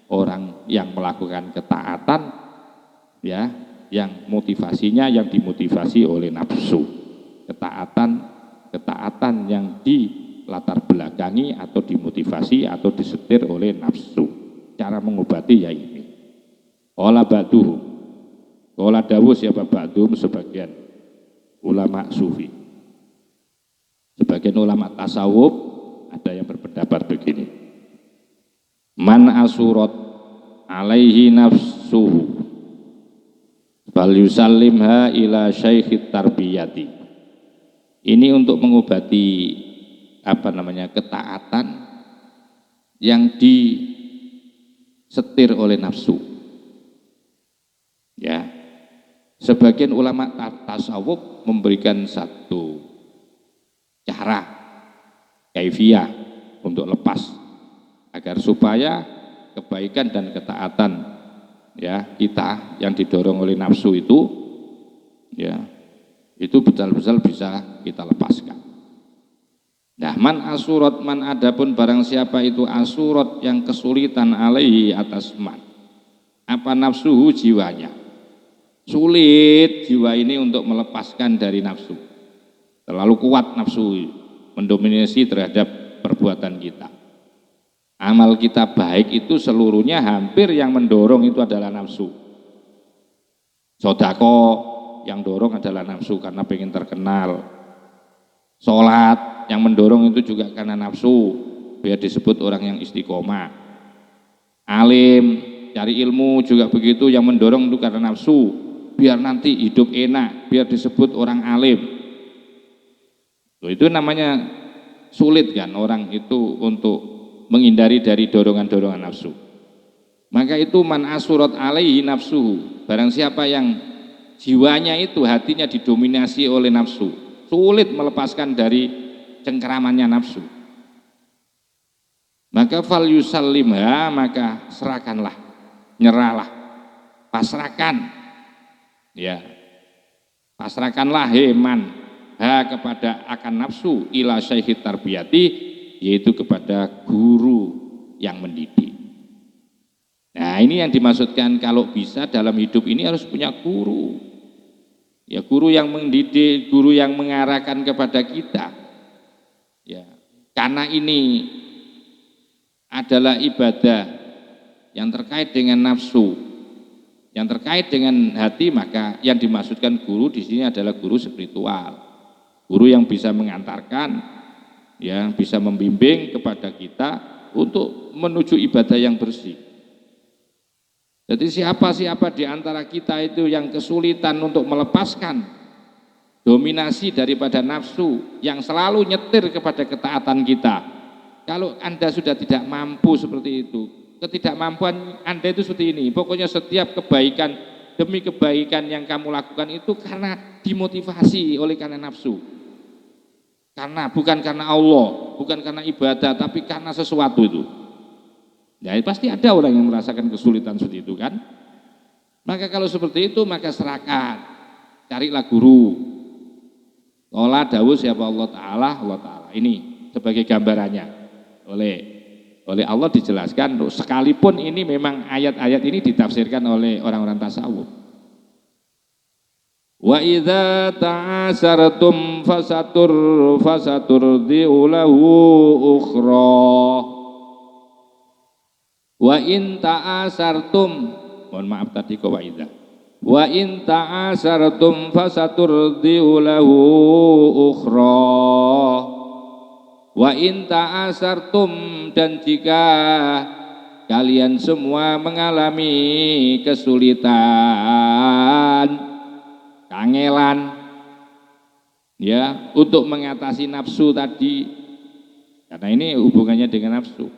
orang yang melakukan ketaatan, ya, yang motivasinya yang dimotivasi oleh nafsu. Ketaatan yang dilatar belakangi atau dimotivasi atau disetir oleh nafsu. Cara mengobati ya ini. Ola ba'duhu, Qala dawuh siapa ba'dum, sebagian ulama sufi, sebagian ulama tasawuf ada yang berpendapat begini: man asurat alaihi nafsuhu fal yusallimha ila syaikhit tarbiyati. Ini untuk mengobati ketaatan yang disetir oleh nafsu, ya. Sebagian ulama tasawuf memberikan satu cara, kaifiyah untuk lepas, agar supaya kebaikan dan ketaatan, ya, kita yang didorong oleh nafsu itu, ya, itu betul-betul bisa kita lepaskan. Nah, man asurat, man adapun barang siapa itu asurat yang kesulitan alaihi atas man, apa nafsuhu, jiwanya sulit jiwa ini untuk melepaskan dari nafsu, terlalu kuat nafsu mendominasi terhadap perbuatan kita. Amal kita baik itu seluruhnya hampir yang mendorong itu adalah nafsu. Sodako yang dorong adalah nafsu karena pengen terkenal. Sholat yang mendorong itu juga karena nafsu, biar disebut orang yang istiqomah. Alim, cari ilmu juga begitu, yang mendorong itu karena nafsu, biar nanti hidup enak, biar disebut orang alim. Itu namanya sulit kan orang itu untuk menghindari dari dorongan-dorongan nafsu. Maka itu man asurat alaihi nafsuhu, barang siapa yang jiwanya itu, hatinya didominasi oleh nafsu, sulit melepaskan dari cengkeramannya nafsu, maka fal yusallimha, maka serahkanlah, nyerahlah, pasrahkan, ya, pasrahkanlah heman kepada akan nafsu ila syaikhit tarbiyati, yaitu kepada guru yang mendidik. Nah, ini yang dimaksudkan kalau bisa dalam hidup ini harus punya guru. Ya, guru yang mendidik, guru yang mengarahkan kepada kita. Ya, karena ini adalah ibadah yang terkait dengan nafsu, yang terkait dengan hati, maka yang dimaksudkan guru di sini adalah guru spiritual. Guru yang bisa mengantarkan, yang bisa membimbing kepada kita untuk menuju ibadah yang bersih. Jadi siapa-siapa di antara kita itu yang kesulitan untuk melepaskan dominasi daripada nafsu yang selalu nyetir kepada ketaatan kita, kalau Anda sudah tidak mampu seperti itu, ketidakmampuan Anda itu seperti ini, pokoknya setiap kebaikan demi kebaikan yang kamu lakukan itu karena dimotivasi oleh karena nafsu. Karena bukan karena Allah, bukan karena ibadah, tapi karena sesuatu itu. Ya, pasti ada orang yang merasakan kesulitan seperti itu kan. Maka kalau seperti itu, maka serahkan, carilah guru. Allah dawuh siapa Allah Ta'ala ini sebagai gambarannya oleh Allah dijelaskan, sekalipun ini memang ayat-ayat ini ditafsirkan oleh orang-orang tasawuf. Wa idza ta'asartum fasaturdi'u lahu ukhra. Wa in ta'asartum, mohon maaf tadi kok wa idza. Wa in ta'asartum fasaturdi'u lahu ukhra. Wa in ta'asartum, dan jika kalian semua mengalami kesulitan, kangelan, ya, untuk mengatasi nafsu tadi, karena ini hubungannya dengan nafsu.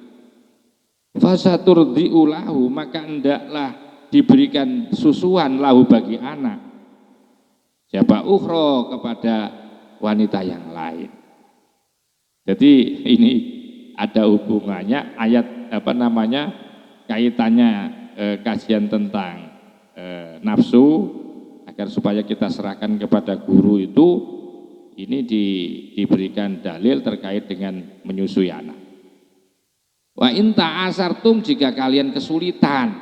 Fasaturdi'u lahu, maka hendaklah diberikan susuan lahu bagi anak. Siapa? Ukhra, kepada wanita yang lain. Jadi ini ada hubungannya ayat kaitannya kajian tentang nafsu, agar supaya kita serahkan kepada guru itu, ini diberikan dalil terkait dengan menyusui anak. Wa in ta'asartum, jika kalian kesulitan,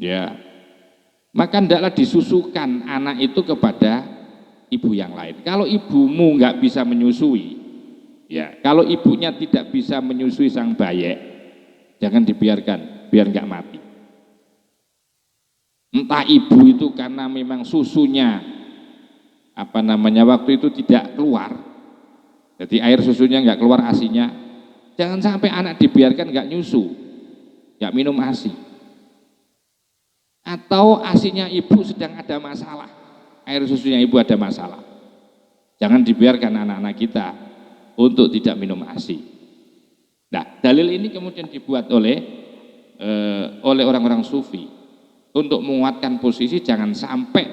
ya, maka hendaklah disusukan anak itu kepada ibu yang lain. Kalau ibumu nggak bisa menyusui, ya, kalau ibunya tidak bisa menyusui sang bayi, jangan dibiarkan, biar nggak mati. Entah ibu itu karena memang susunya waktu itu tidak keluar, jadi air susunya nggak keluar, asinya, jangan sampai anak dibiarkan nggak nyusu, nggak minum asi. Atau asinya ibu sedang ada masalah, air susunya ibu ada masalah, jangan dibiarkan anak-anak kita untuk tidak minum asi. Nah, dalil ini kemudian dibuat oleh orang-orang sufi untuk menguatkan posisi jangan sampai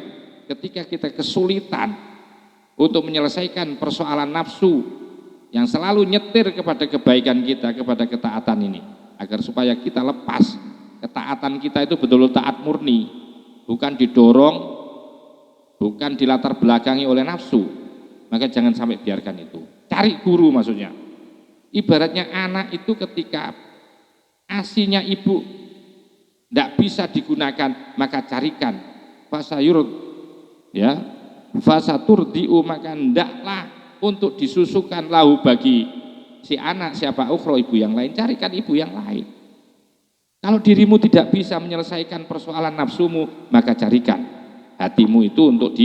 ketika kita kesulitan untuk menyelesaikan persoalan nafsu yang selalu nyetir kepada kebaikan kita, kepada ketaatan ini, agar supaya kita lepas, ketaatan kita itu betul-betul taat murni, bukan didorong bukan dilatar belakangi oleh nafsu, maka jangan sampai biarkan itu. Cari guru maksudnya. Ibaratnya anak itu ketika ASINya ibu tidak bisa digunakan, maka carikan fasayur, ya, fasaturdiu, maka ndaklah untuk disusukan lahu bagi si anak siapa ukhra, ibu yang lain, carikan ibu yang lain. Kalau dirimu tidak bisa menyelesaikan persoalan nafsumu, maka carikan hatimu itu untuk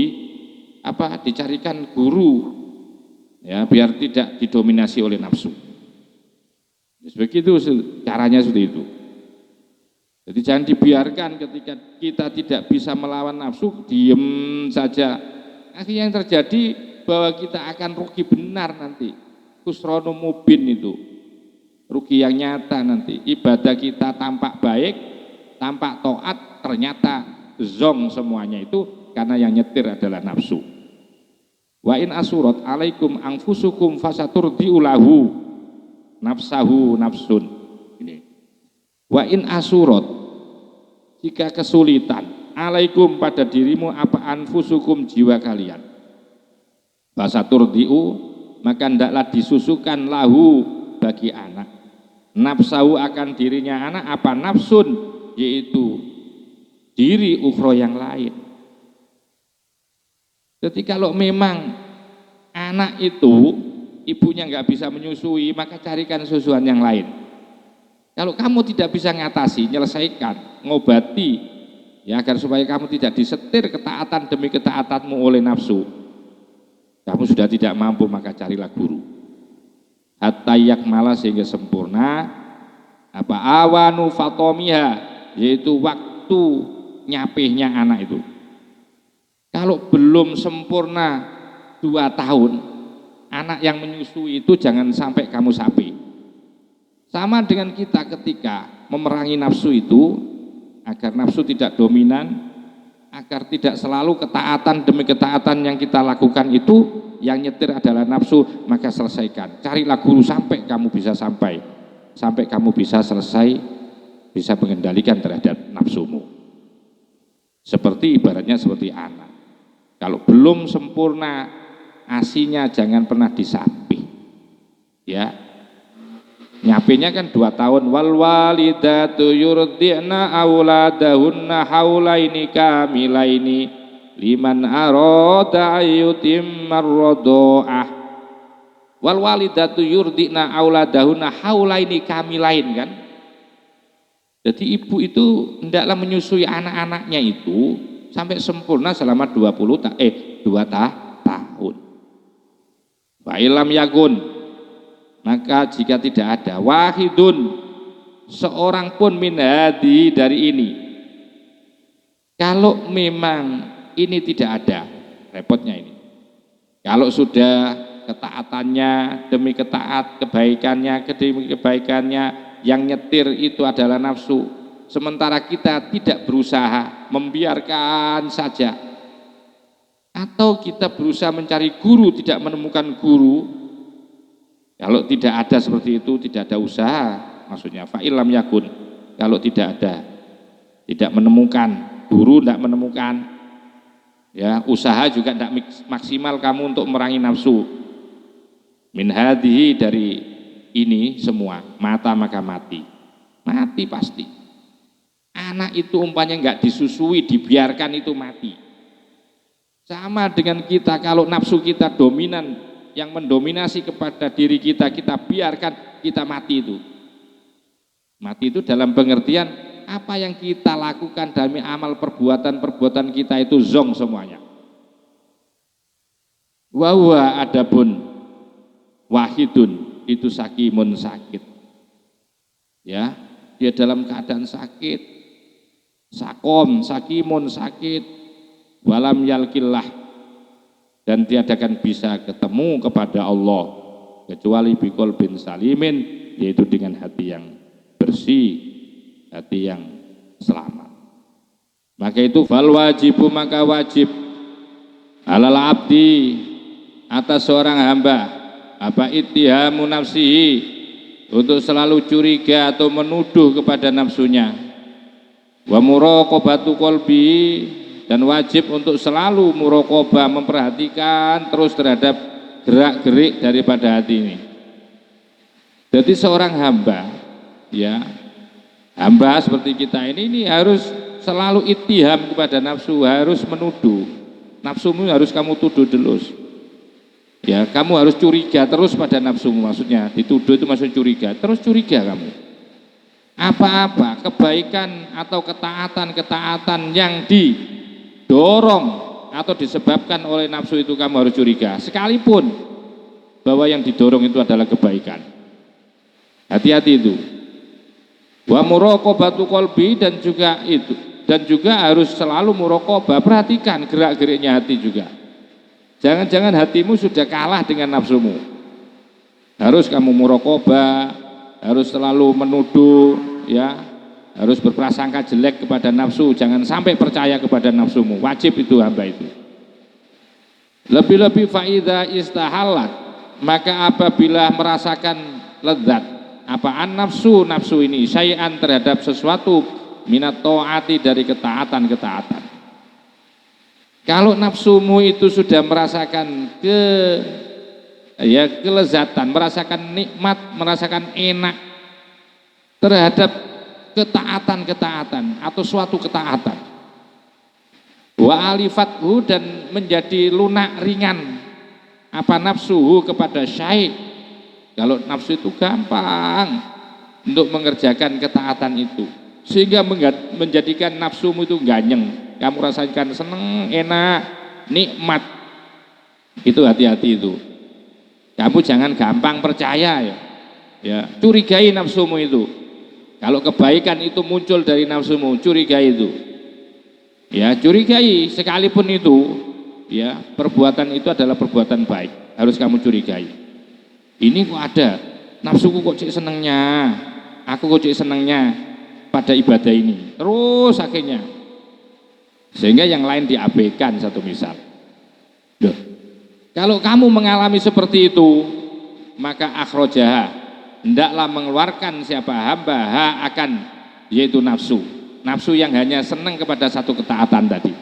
dicarikan guru, ya, biar tidak didominasi oleh nafsu. Begitu caranya, seperti itu. Jadi jangan dibiarkan ketika kita tidak bisa melawan nafsu, diem saja. Akhirnya yang terjadi bahwa kita akan rugi benar nanti. Khusranun mubin itu. Rugi yang nyata nanti. Ibadah kita tampak baik, tampak taat, ternyata zong semuanya itu karena yang nyetir adalah nafsu. Wa in asurat alaikum anfusukum fasaturdiu lahu nafsahu nafsun. Ini. Wa in asurat, jika kesulitan, alaikum pada dirimu apa anfusukum, jiwa kalian, fasaturdiu, maka hendaklah disusukan lahu bagi anak, nafsahu akan dirinya anak, apa nafsun, yaitu diri ukhra yang lain. Jadi kalau memang anak itu ibunya nggak bisa menyusui, maka carikan susuan yang lain. Kalau kamu tidak bisa ngatasi, nyelesaikan, ngobati, ya, agar supaya kamu tidak disetir ketaatan demi ketaatanmu oleh nafsu, kamu sudah tidak mampu, maka carilah guru. Hatta yakmala, sehingga sempurna apa awanu fatomiha, yaitu waktu nyapihnya anak itu. Kalau belum sempurna 2 tahun, anak yang menyusui itu jangan sampai kamu sapi. Sama dengan kita ketika memerangi nafsu itu, agar nafsu tidak dominan, agar tidak selalu ketaatan demi ketaatan yang kita lakukan itu, yang nyetir adalah nafsu, maka selesaikan. Carilah guru sampai kamu bisa sampai kamu bisa selesai, bisa mengendalikan terhadap nafsumu. Seperti ibaratnya seperti anak. Kalau belum sempurna ASINya jangan pernah disapih, ya. Nyapinya kan 2 tahun. Wal walidatu yurdi'na auladahunna haulaini kamilaini liman arada ayyutimmar radha'ah. Wal walidatu yurdi'na auladahunna haulaini kamilain, kan. Jadi ibu itu hendaklah menyusui anak-anaknya itu sampai sempurna selama 2 tahun. Wa ilam yakun, maka jika tidak ada wahidun, seorang pun min hadi, dari ini. Kalau memang ini tidak ada, repotnya ini. Kalau sudah ketaatannya demi kebaikannya demi kebaikannya, yang nyetir itu adalah nafsu, sementara kita tidak berusaha, membiarkan saja, atau kita berusaha mencari guru, tidak menemukan guru. Kalau tidak ada seperti itu, tidak ada usaha, maksudnya fa'ilam yakun, kalau tidak ada, tidak menemukan guru, tidak menemukan, ya, usaha juga tidak maksimal kamu untuk merangi nafsu. Min hadihi, dari ini semua, mata maka mati pasti. Anak itu umpamanya nggak disusui, dibiarkan, itu mati. Sama dengan kita, kalau nafsu kita dominan, yang mendominasi kepada diri kita, kita biarkan, kita mati itu. Mati itu dalam pengertian apa yang kita lakukan dalam amal perbuatan kita itu zong semuanya. Wa huwa adapun wahidun, itu sakimun, sakit. Ya, dia dalam keadaan sakit, sakimun, sakit, walam yalkillah, dan tiadakan bisa ketemu kepada Allah kecuali biqalbin salimin, yaitu dengan hati yang bersih, hati yang selamat. Maka itu fal wajibu, maka wajib alal abdi, atas seorang hamba, apa ittihamu nafsihi, untuk selalu curiga atau menuduh kepada nafsunya, wa muraqabatu qalbi, dan wajib untuk selalu muraqabah, memperhatikan terus terhadap gerak-gerik daripada hati ini. Jadi seorang hamba, ya, hamba seperti kita ini harus selalu ittiham kepada nafsu, harus menuduh. Nafsumu harus kamu tuduh delus. Ya, kamu harus curiga terus pada nafsumu, maksudnya dituduh itu maksud curiga, terus curiga kamu. Apa-apa kebaikan atau ketaatan yang didorong atau disebabkan oleh nafsu itu kamu harus curiga, sekalipun bahwa yang didorong itu adalah kebaikan. Hati-hati itu. Wa muraqabatu qalbi, dan juga harus selalu muraqabah, perhatikan gerak-geriknya hati juga. Jangan-jangan hatimu sudah kalah dengan nafsumu. Harus kamu muraqabah, harus selalu menuduh, ya, harus berprasangka jelek kepada nafsu, jangan sampai percaya kepada nafsumu. Wajib itu hamba itu. Lebih-lebih faida istahalat, maka apabila merasakan lezat, apaan nafsu ini syai'an terhadap sesuatu minat taati, dari ketaatan. Kalau nafsumu itu sudah merasakan kelezatan, merasakan nikmat, merasakan enak terhadap ketaatan atau suatu ketaatan, wa alifathu, dan menjadi lunak ringan apa nafsuhu kepada syai'. Kalau nafsu itu gampang untuk mengerjakan ketaatan itu, sehingga menjadikan nafsumu itu ganyeng, kamu rasakan seneng, enak, nikmat. Itu hati-hati itu. Kamu jangan gampang percaya, ya. Curigai nafsumu itu. Kalau kebaikan itu muncul dari nafsumu, curigai itu. Ya, curigai, sekalipun itu, ya, perbuatan itu adalah perbuatan baik, harus kamu curigai. Ini kok ada, nafsuku kok cek senengnya, aku kok cek senengnya pada ibadah ini. Terus akhirnya, sehingga yang lain diabaikan, satu misal. Duh. Kalau kamu mengalami seperti itu, maka akhrojaha, hendaklah mengeluarkan siapa hamba akan, yaitu nafsu yang hanya senang kepada satu ketaatan tadi,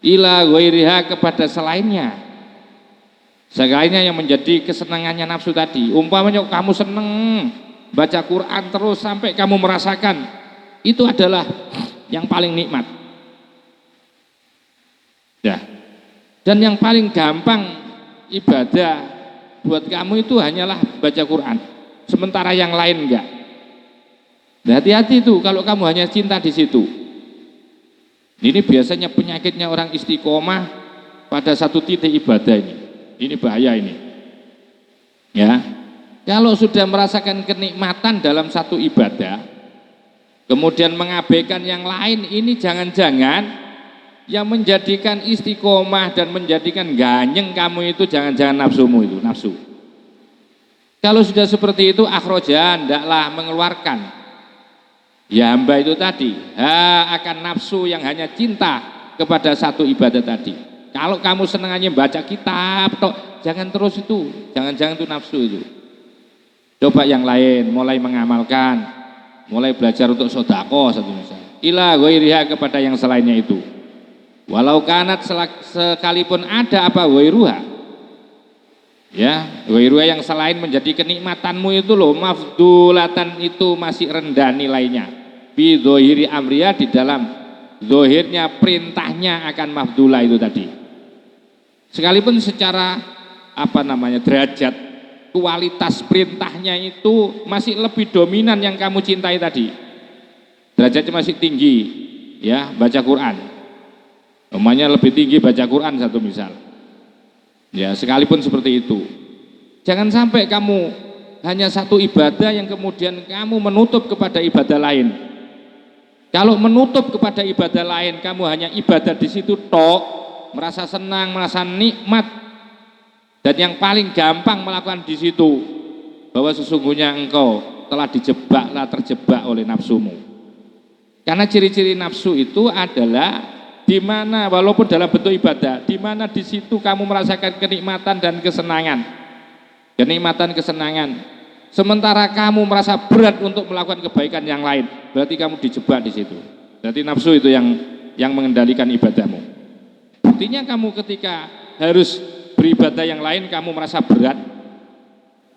ila ghairiha, kepada selainnya yang menjadi kesenangannya nafsu tadi. Umpamanya kamu senang baca Quran terus sampai kamu merasakan itu adalah yang paling nikmat, ya. Dan yang paling gampang ibadah buat kamu itu hanyalah baca Quran, sementara yang lain enggak. Nah, hati-hati itu kalau kamu hanya cinta di situ. Ini biasanya penyakitnya orang istiqomah pada satu titik ibadah ini. Ini bahaya ini. Ya. Kalau sudah merasakan kenikmatan dalam satu ibadah, kemudian mengabaikan yang lain, ini jangan-jangan yang menjadikan istiqomah dan menjadikan ganyeng kamu itu jangan-jangan nafsumu itu, nafsu. Kalau sudah seperti itu, akhroja, hendaklah mengeluarkan, ya, hamba itu tadi, akan nafsu yang hanya cinta kepada satu ibadah tadi. Kalau kamu senangannya baca kitab, jangan terus itu, jangan-jangan itu nafsu itu. Coba yang lain, mulai mengamalkan, mulai belajar untuk sodako, satu misal. Ila ghairiha, kepada yang selainnya itu. Walau kanat, sekalipun ada apa ghairuha, ya, ghairuha yang selain menjadi kenikmatanmu itu loh, mafdulatan, itu masih rendah nilainya, bi dzohiri amriya, di dalam zohirnya perintahnya akan mafdulah itu tadi. Sekalipun secara derajat, kualitas perintahnya itu masih lebih dominan yang kamu cintai tadi, derajatnya masih tinggi, ya, baca Quran. Umumnya lebih tinggi baca Quran, satu misal. Ya, sekalipun seperti itu, jangan sampai kamu hanya satu ibadah yang kemudian kamu menutup kepada ibadah lain. Kalau menutup kepada ibadah lain, kamu hanya ibadah di situ tok, merasa senang, merasa nikmat, dan yang paling gampang melakukan di situ, bahwa sesungguhnya engkau telah terjebak oleh nafsumu. Karena ciri-ciri nafsu itu adalah di mana walaupun dalam bentuk ibadah, di mana di situ kamu merasakan kenikmatan dan kesenangan, sementara kamu merasa berat untuk melakukan kebaikan yang lain, berarti kamu dijebak di situ. Berarti nafsu itu yang yang mengendalikan ibadahmu. Buktinya kamu ketika harus beribadah yang lain kamu merasa berat,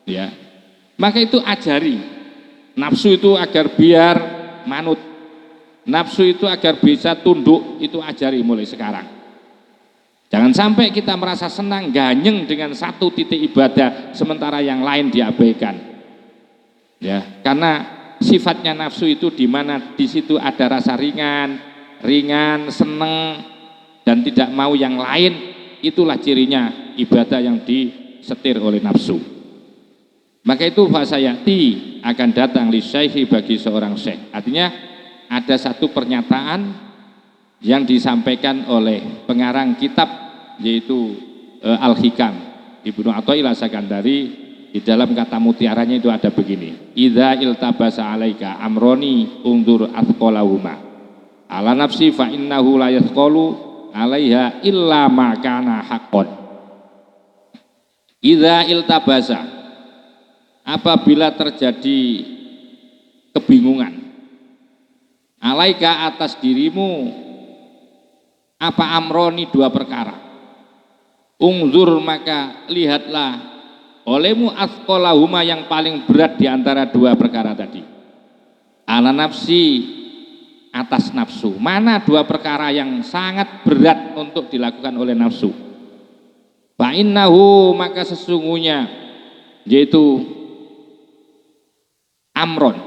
ya, maka itu ajari nafsu itu agar biar manut, nafsu itu agar bisa tunduk, itu ajari mulai sekarang. Jangan sampai kita merasa senang ganyeng dengan satu titik ibadah sementara yang lain diabaikan, ya, karena sifatnya nafsu itu di mana di situ ada rasa ringan, seneng dan tidak mau yang lain, itulah cirinya ibadah yang disetir oleh nafsu. Maka itu fasayati akan datang li syaihi bagi seorang syekh. Artinya ada satu pernyataan yang disampaikan oleh pengarang kitab yaitu Al-Hikam Ibnu Athaillah Sakandari. Di dalam kata mutiaranya itu ada begini: idza iltabasa alaika amroni undur athqalahuma ala nafsi fa innahu la yathqalu alaiha illa ma kana haqqan. Idza iltabasa, apabila terjadi kebingungan, alaika atas dirimu, apa amroni dua perkara, ungzur maka lihatlah olehmu athqalahuma yang paling berat di antara dua perkara tadi, ala nafsi atas nafsu. Mana dua perkara yang sangat berat untuk dilakukan oleh nafsu? Fa innahu maka sesungguhnya yaitu amron,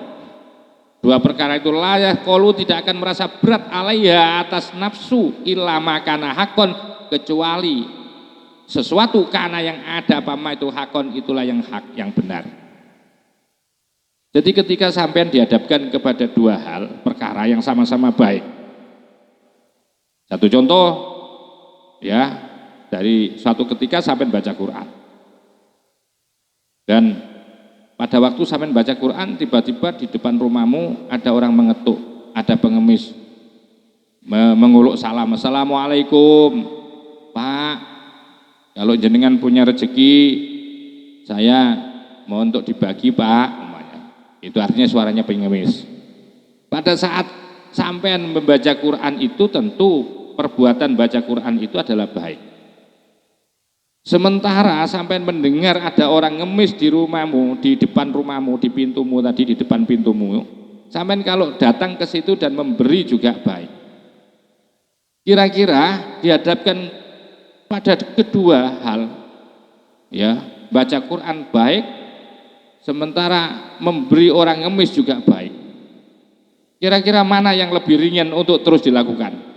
dua perkara itu layah kolu tidak akan merasa berat alaiha atas nafsu illa makana hakon, kecuali sesuatu karena yang ada apa itu hakon, itulah yang hak, yang benar. Jadi ketika sampean dihadapkan kepada dua hal perkara yang sama-sama baik, satu contoh ya, dari suatu ketika sampean baca Quran dan pada waktu sampean baca Quran tiba-tiba di depan rumahmu ada orang mengetuk, ada pengemis menguluk salam, assalamualaikum Pak, kalau jenengan punya rezeki saya mau untuk dibagi Pak, itu artinya suaranya pengemis. Pada saat sampean membaca Quran itu tentu perbuatan baca Quran itu adalah baik. Sementara sampean mendengar ada orang ngemis di rumahmu, di depan rumahmu, di pintumu tadi, di depan pintumu, sampean kalau datang ke situ dan memberi juga baik. Kira-kira dihadapkan pada kedua hal, ya, baca Quran baik, sementara memberi orang ngemis juga baik. Kira-kira mana yang lebih ringan untuk terus dilakukan?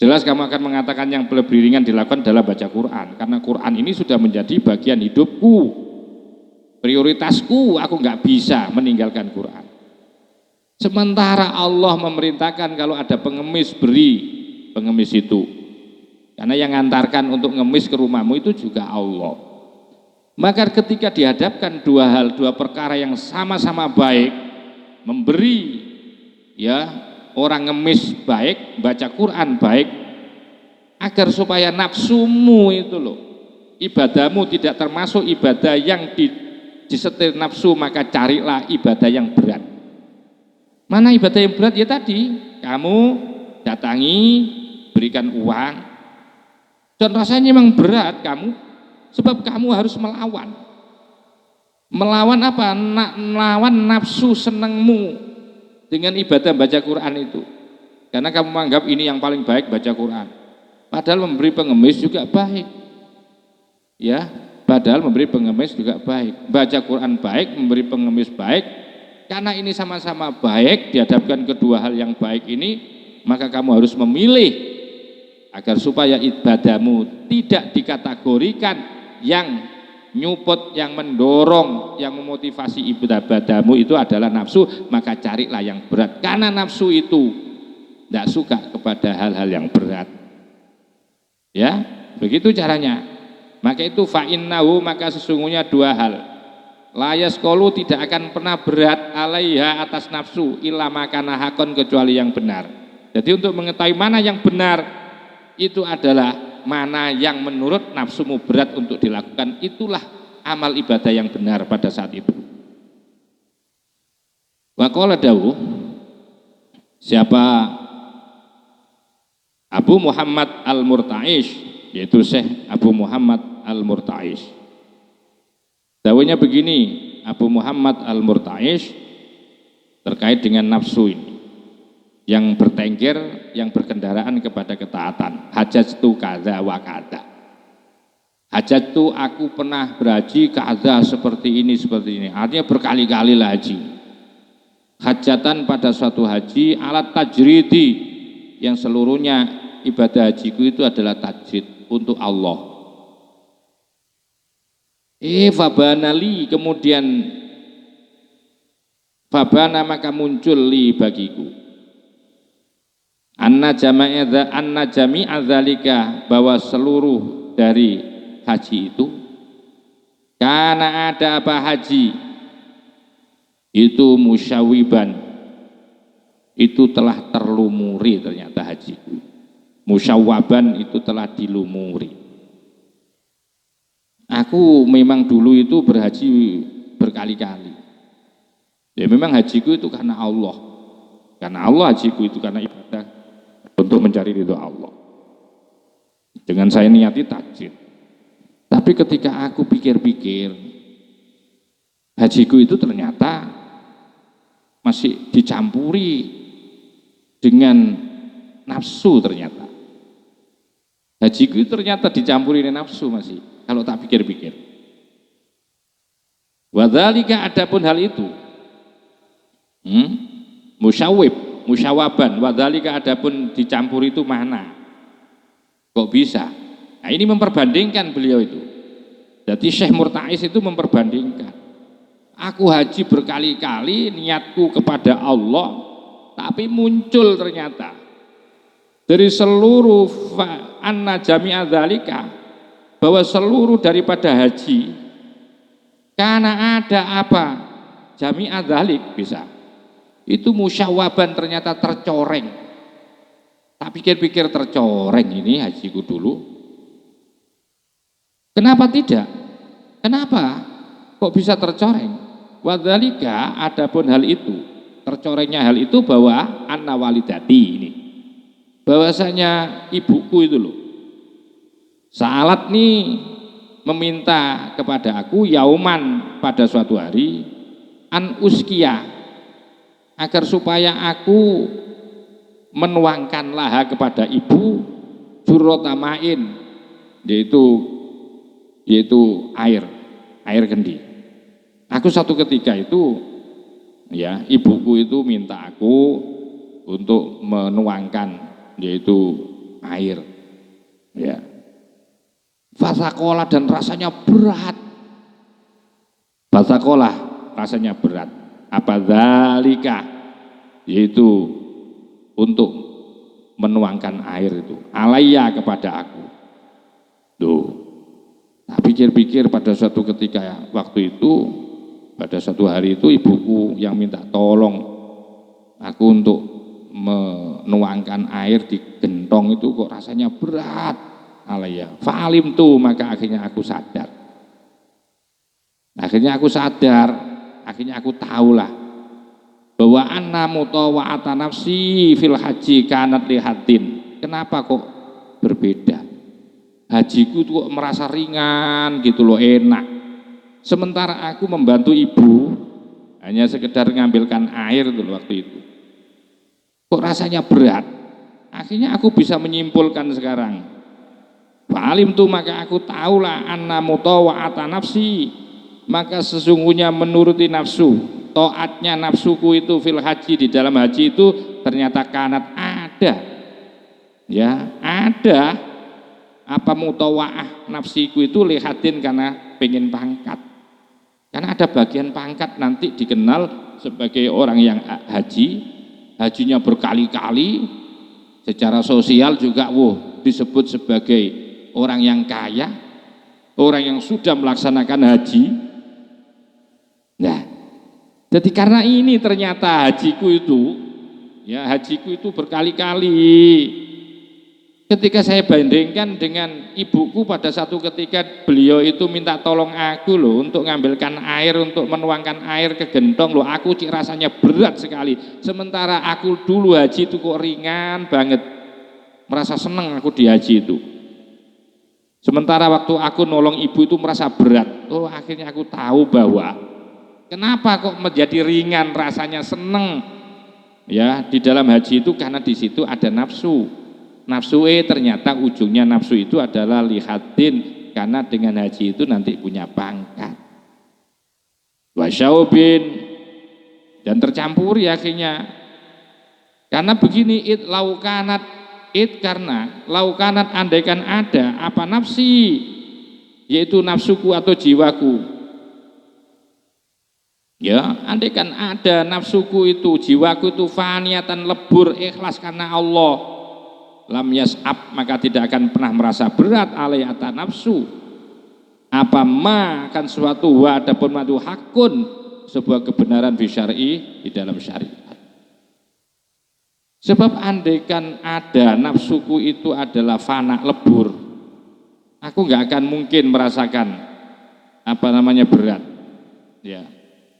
Jelas kamu akan mengatakan yang lebih ringan dilakukan adalah baca Quran, karena Quran ini sudah menjadi bagian hidupku, prioritasku, aku nggak bisa meninggalkan Quran. Sementara Allah memerintahkan kalau ada pengemis beri pengemis itu, karena yang ngantarkan untuk ngemis ke rumahmu itu juga Allah. Maka ketika dihadapkan dua hal, dua perkara yang sama-sama baik, memberi ya orang ngemis baik, baca Quran baik, agar supaya nafsumu itu loh, ibadahmu tidak termasuk ibadah yang disetir nafsu, maka carilah ibadah yang berat. Mana ibadah yang berat? Ya tadi kamu datangi, berikan uang, dan rasanya memang berat kamu, sebab kamu harus melawan apa? Melawan nafsu senengmu dengan ibadah baca Quran itu, karena kamu menganggap ini yang paling baik baca Quran, padahal memberi pengemis juga baik, ya, padahal memberi pengemis juga baik, baca Quran baik, memberi pengemis baik, karena ini sama-sama baik, dihadapkan kedua hal yang baik ini, maka kamu harus memilih agar supaya ibadahmu tidak dikategorikan yang nyuput, yang mendorong, yang memotivasi ibadahmu itu adalah nafsu, maka carilah yang berat, karena nafsu itu tidak suka kepada hal-hal yang berat, ya, begitu caranya. Maka itu fa'innahu, maka sesungguhnya dua hal, layas kolu tidak akan pernah berat alaiha atas nafsu illa makana hakon, kecuali yang benar. Jadi untuk mengetahui mana yang benar itu adalah mana yang menurut nafsumu berat untuk dilakukan, itulah amal ibadah yang benar pada saat itu. Wa qala dawuh, siapa Abu Muhammad Al-Murta'ish, yaitu Syekh Abu Muhammad Al-Murta'ish. Dawuhnya begini, Abu Muhammad Al-Murta'ish terkait dengan nafsu ini, yang bertengger, yang berkendaraan kepada ketaatan. Hajjatu kadza wa kadza. Hajjatu, aku pernah berhaji kadza seperti ini. Artinya berkali-kali lah haji. Hajatan pada suatu haji, alat tajridi, yang seluruhnya ibadah hajiku itu adalah tajrid untuk Allah. Fabanali, kemudian fabana, maka muncul li bagiku anna jami'a dzalika, bahwa seluruh dari haji itu, karena ada apa haji itu musyawiban, itu telah terlumuri, ternyata hajiku musyawaban, itu telah dilumuri. Aku memang dulu itu berhaji berkali-kali, ya memang hajiku itu karena Allah hajiku itu karena ibadah untuk mencari ridho Allah, dengan saya niati tajrid. Tapi ketika aku pikir-pikir, hajiku itu ternyata masih dicampuri dengan nafsu. Ternyata hajiku itu ternyata dicampuri dengan nafsu masih, kalau tak pikir-pikir. Wadzalika, adapun hal itu, musyawaban, wadzalika, adapun dicampuri itu mana? Kok bisa? Nah, ini memperbandingkan beliau itu. Jadi Syekh Murta'ish itu memperbandingkan. Aku haji berkali-kali, niatku kepada Allah, tapi muncul ternyata dari seluruh anna jami'a dzalika, bahwa seluruh daripada haji, karena ada apa? Jami'a dzalik, bisa. Itu musyawaban, ternyata tercoreng. Tak pikir-pikir, tercoreng ini hajiku dulu. Kenapa tidak? Kenapa kok bisa tercoreng? Wadzalika, adapun hal itu, tercorengnya hal itu, bahwa anna walidati ini, bahwasanya ibuku itu loh, salat nih meminta kepada aku, yauman, pada suatu hari, an uskia, agar supaya aku menuangkan laha kepada ibu, jurotamain, yaitu air kendi. Aku satu ketika itu, ya, ibuku itu minta aku untuk menuangkan, yaitu air, ya. Fasakola, dan rasanya berat. Fasakola, rasanya berat. Apa dzalika, yaitu untuk menuangkan air itu, alaiya, kepada aku. Tuh, tak pikir-pikir pada suatu ketika waktu itu, pada suatu hari itu, ibuku yang minta tolong aku untuk menuangkan air di gentong itu, kok rasanya berat, alaiya. Fa'alim tuh, maka akhirnya aku sadar. Akhirnya aku tahulah bahwa anna mutawa'ata nafsi fil haji kanat lihatin. Kenapa kok berbeda? Hajiku itu kok merasa ringan gitu loh, enak. Sementara aku membantu ibu hanya sekedar mengambilkan air itu waktu itu, kok rasanya berat. Akhirnya aku bisa menyimpulkan sekarang, fa'alim tuh, maka aku tahulah anna mutawa'ata nafsi, maka sesungguhnya menuruti nafsu, taatnya nafsuku itu fil haji, di dalam haji itu ternyata kanat, ada, ya, ada apa mutawa'ah nafsiku itu lihatin, karena pengen pangkat. Karena ada bagian pangkat nanti dikenal sebagai orang yang hajinya berkali-kali, secara sosial juga disebut sebagai orang yang kaya, orang yang sudah melaksanakan haji. Nah, jadi karena ini ternyata hajiku itu berkali-kali. Ketika saya bandingkan dengan ibuku, pada satu ketika beliau itu minta tolong aku loh untuk mengambilkan air, untuk menuangkan air ke gentong loh, aku rasanya berat sekali. Sementara aku dulu haji itu kok ringan banget. merasa senang aku di haji itu. Sementara waktu aku nolong ibu itu merasa berat. Oh, akhirnya aku tahu bahwa kenapa kok menjadi ringan rasanya seneng ya di dalam haji itu, karena di situ ada nafsu. Nafsu ternyata ujungnya nafsu itu adalah lihatin, karena dengan haji itu nanti punya pangkat. Wasyaubin, dan tercampuri akhirnya. Karena begini, karena laukanat andaikan ada apa nafsi, yaitu nafsuku atau jiwaku. Ya, andaikan ada nafsuku itu, jiwaku itu faniatan lebur ikhlas karena Allah, lam yas'ab, maka tidak akan pernah merasa berat alai atas nafsu. Apa ma akan suatu wa adapun madu hakun, sebuah kebenaran fi syar'i, di dalam syariat. Sebab andaikan ada nafsuku itu adalah fana lebur, aku nggak akan mungkin merasakan berat, ya,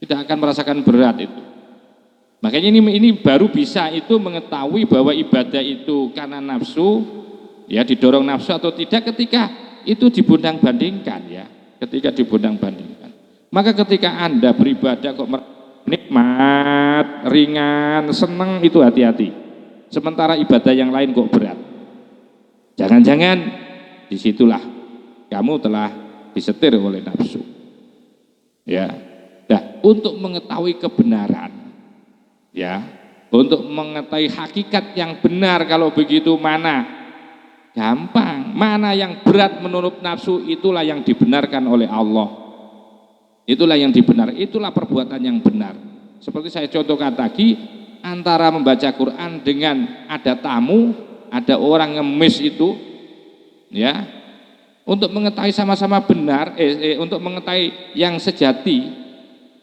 tidak akan merasakan berat itu. Makanya ini baru bisa itu mengetahui bahwa ibadah itu karena nafsu, ya, didorong nafsu atau tidak ketika itu dibundang bandingkan, ya, ketika dibundang bandingkan. Maka ketika Anda beribadah kok nikmat, ringan, senang, itu hati-hati. Sementara ibadah yang lain kok berat, jangan-jangan disitulah kamu telah disetir oleh nafsu, ya. Nah, untuk mengetahui kebenaran, ya, untuk mengetahui hakikat yang benar, kalau begitu mana gampang, mana yang berat menurut nafsu, itulah yang dibenarkan oleh Allah, itulah yang dibenar, itulah perbuatan yang benar. Seperti saya contohkan tadi, antara membaca Quran dengan ada tamu, ada orang ngemis itu, ya, untuk mengetahui sama-sama benar, untuk mengetahui yang sejati,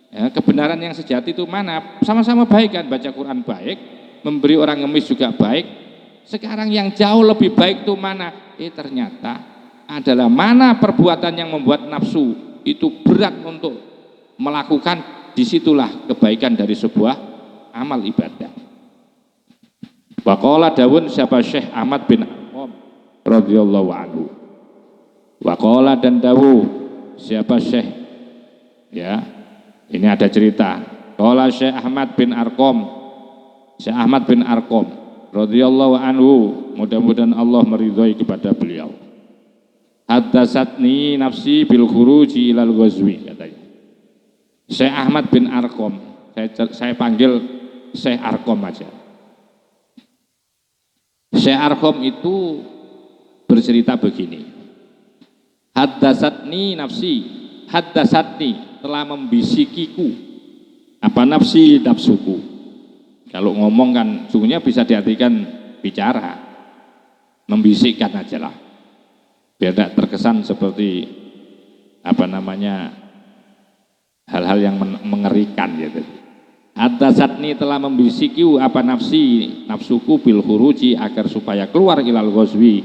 ya, kebenaran yang sejati itu mana, sama-sama baik kan, baca Quran baik, memberi orang ngemis juga baik. Sekarang yang jauh lebih baik itu mana? Ternyata adalah mana perbuatan yang membuat nafsu itu berat untuk melakukan, disitulah kebaikan dari sebuah amal ibadah. Waqala dawun siapa Syekh Ahmad bin Arqam radhiyallahu anhu. Waqala dan dawu siapa Syekh, ya, ini ada cerita. Qala Syekh Ahmad bin Arqam, Syekh Ahmad bin Arqam radhiyallahu anhu, mudah-mudahan Allah meridhai kepada beliau. Haddatsatni nafsi bil khuruji ilal ghazwi, katanya. Syekh Ahmad bin Arqam, saya panggil Syekh Arqam aja. Syekh Arqam itu bercerita begini. Haddatsatni nafsi, haddatsatni telah membisikiku, apa nafsi, nafsuku. Kalau ngomong kan sungguhnya bisa diartikan bicara, membisikkan aja lah, biar tidak terkesan seperti hal-hal yang mengerikan gitu. Haddatsatni telah membisiki apa nafsi, nafsuku bil khuruji, agar supaya keluar ilal ghazwi,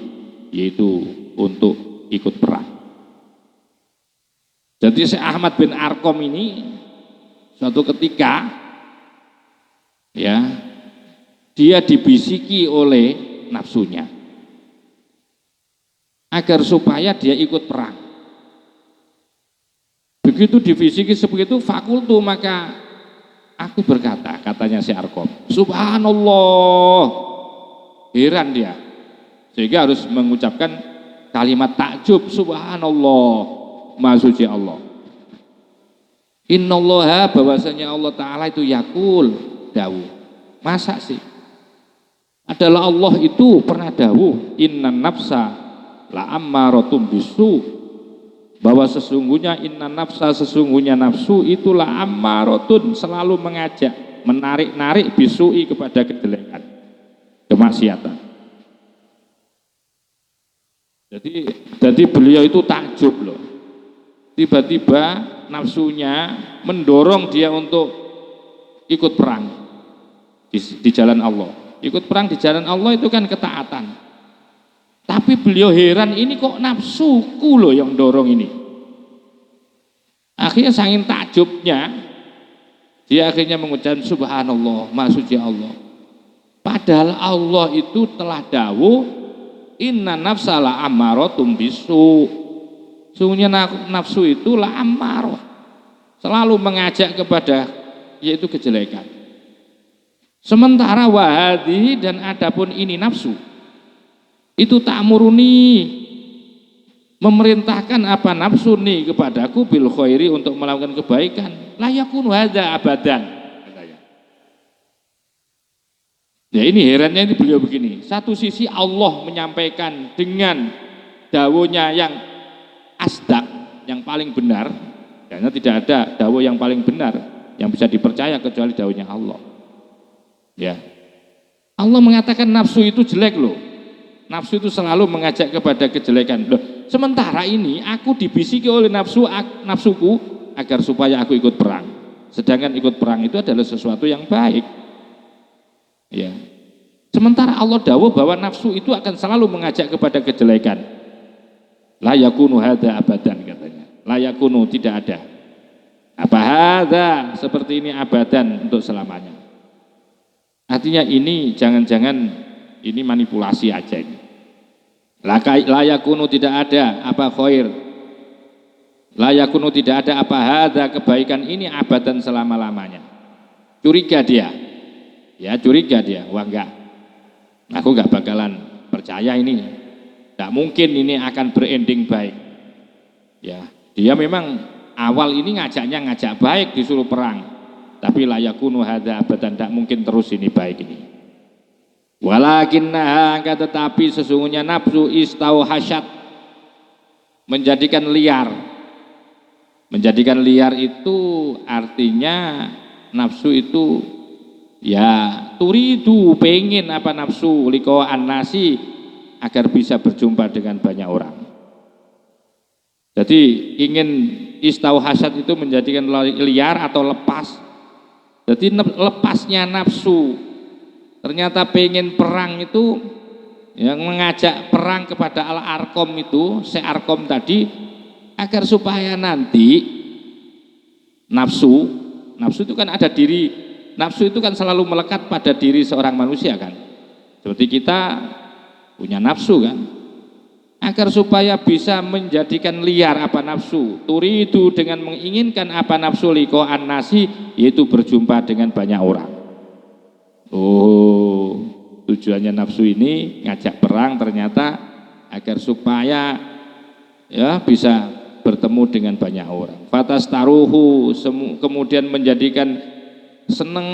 yaitu untuk ikut perang. Jadi Syekh Ahmad bin Arqam ini suatu ketika, ya, dia dibisiki oleh nafsunya agar supaya dia ikut perang. Begitu dibisiki seperti itu, fakultu, maka aku berkata, katanya si Arqam, subhanallah, heran dia, sehingga harus mengucapkan kalimat takjub, subhanallah, maha suci Allah. Innallaha, bahwasanya Allah Ta'ala itu yakul, dawu. Masa sih? Adalah Allah itu pernah dawu, innan nafsa la ammaratum bisu, bahwa sesungguhnya inna nafsa, sesungguhnya nafsu itulah ammaratun, selalu mengajak, menarik-narik bisui, kepada kejelekan, kemaksiatan. Jadi beliau itu takjub loh, tiba-tiba nafsunya mendorong dia untuk ikut perang di jalan Allah. Ikut perang di jalan Allah itu kan ketaatan. Tapi beliau heran, ini kok nafsuku loh yang dorong ini. Akhirnya saking takjubnya, dia akhirnya mengucapkan subhanallah, maha suci Allah. Padahal Allah itu telah dawuh, Inna nafsa la ammarotum bisu. Sungguhnya nafsu itu la ammarah, selalu mengajak kepada yaitu kejelekan. Sementara wahadi dan adapun ini nafsu itu ta'muruni, memerintahkan apa nafsu nih kepadaku bil khairi, untuk melakukan kebaikan. La yakunu hadza abadan. Ya ini herannya ini beliau begini. Satu sisi Allah menyampaikan dengan dawuhnya yang asdak, yang paling benar, karena tidak ada dawuh yang paling benar yang bisa dipercaya kecuali dawuhnya Allah. Ya, Allah mengatakan nafsu itu jelek loh. Nafsu itu selalu mengajak kepada kejelekan. Loh, sementara ini aku dibisiki oleh nafsuku agar supaya aku ikut perang. Sedangkan ikut perang itu adalah sesuatu yang baik. Ya. Sementara Allah dawuh bahwa nafsu itu akan selalu mengajak kepada kejelekan. La yakunu hadza abadan, katanya. La yakunu, tidak ada. Apa hadza, seperti ini abadan, untuk selamanya. Artinya ini jangan-jangan ini manipulasi aja ini. La yakunu, tidak ada apa khair. La yakunu, tidak ada apa hadza, kebaikan ini abadan, selama-lamanya. Curiga dia. Ya, curiga dia. Wah, enggak. Aku enggak bakalan percaya ini. Enggak mungkin ini akan berending baik. Ya, dia memang awal ini ngajak baik, disuruh perang. Tapi la yakunu hadza abadan, enggak mungkin terus ini baik ini. Walakinnaha, tetapi sesungguhnya nafsu istauhasyat, menjadikan liar. Menjadikan liar itu artinya nafsu itu ya turidu, pengen apa nafsu liqa annasi, agar bisa berjumpa dengan banyak orang. Jadi ingin istauhasyat itu menjadikan liar atau lepas. Jadi lepasnya nafsu, ternyata pengen perang itu, yang mengajak perang kepada Al-Arqam itu, Arqam tadi, agar supaya nanti nafsu itu kan ada diri, nafsu itu kan selalu melekat pada diri seorang manusia kan. Seperti kita punya nafsu kan, agar supaya bisa menjadikan liar apa nafsu, turidu, dengan menginginkan apa nafsu liqa annasi, yaitu berjumpa dengan banyak orang. Oh, tujuannya nafsu ini ngajak perang ternyata agar supaya ya bisa bertemu dengan banyak orang. Fatastaruhu, kemudian menjadikan seneng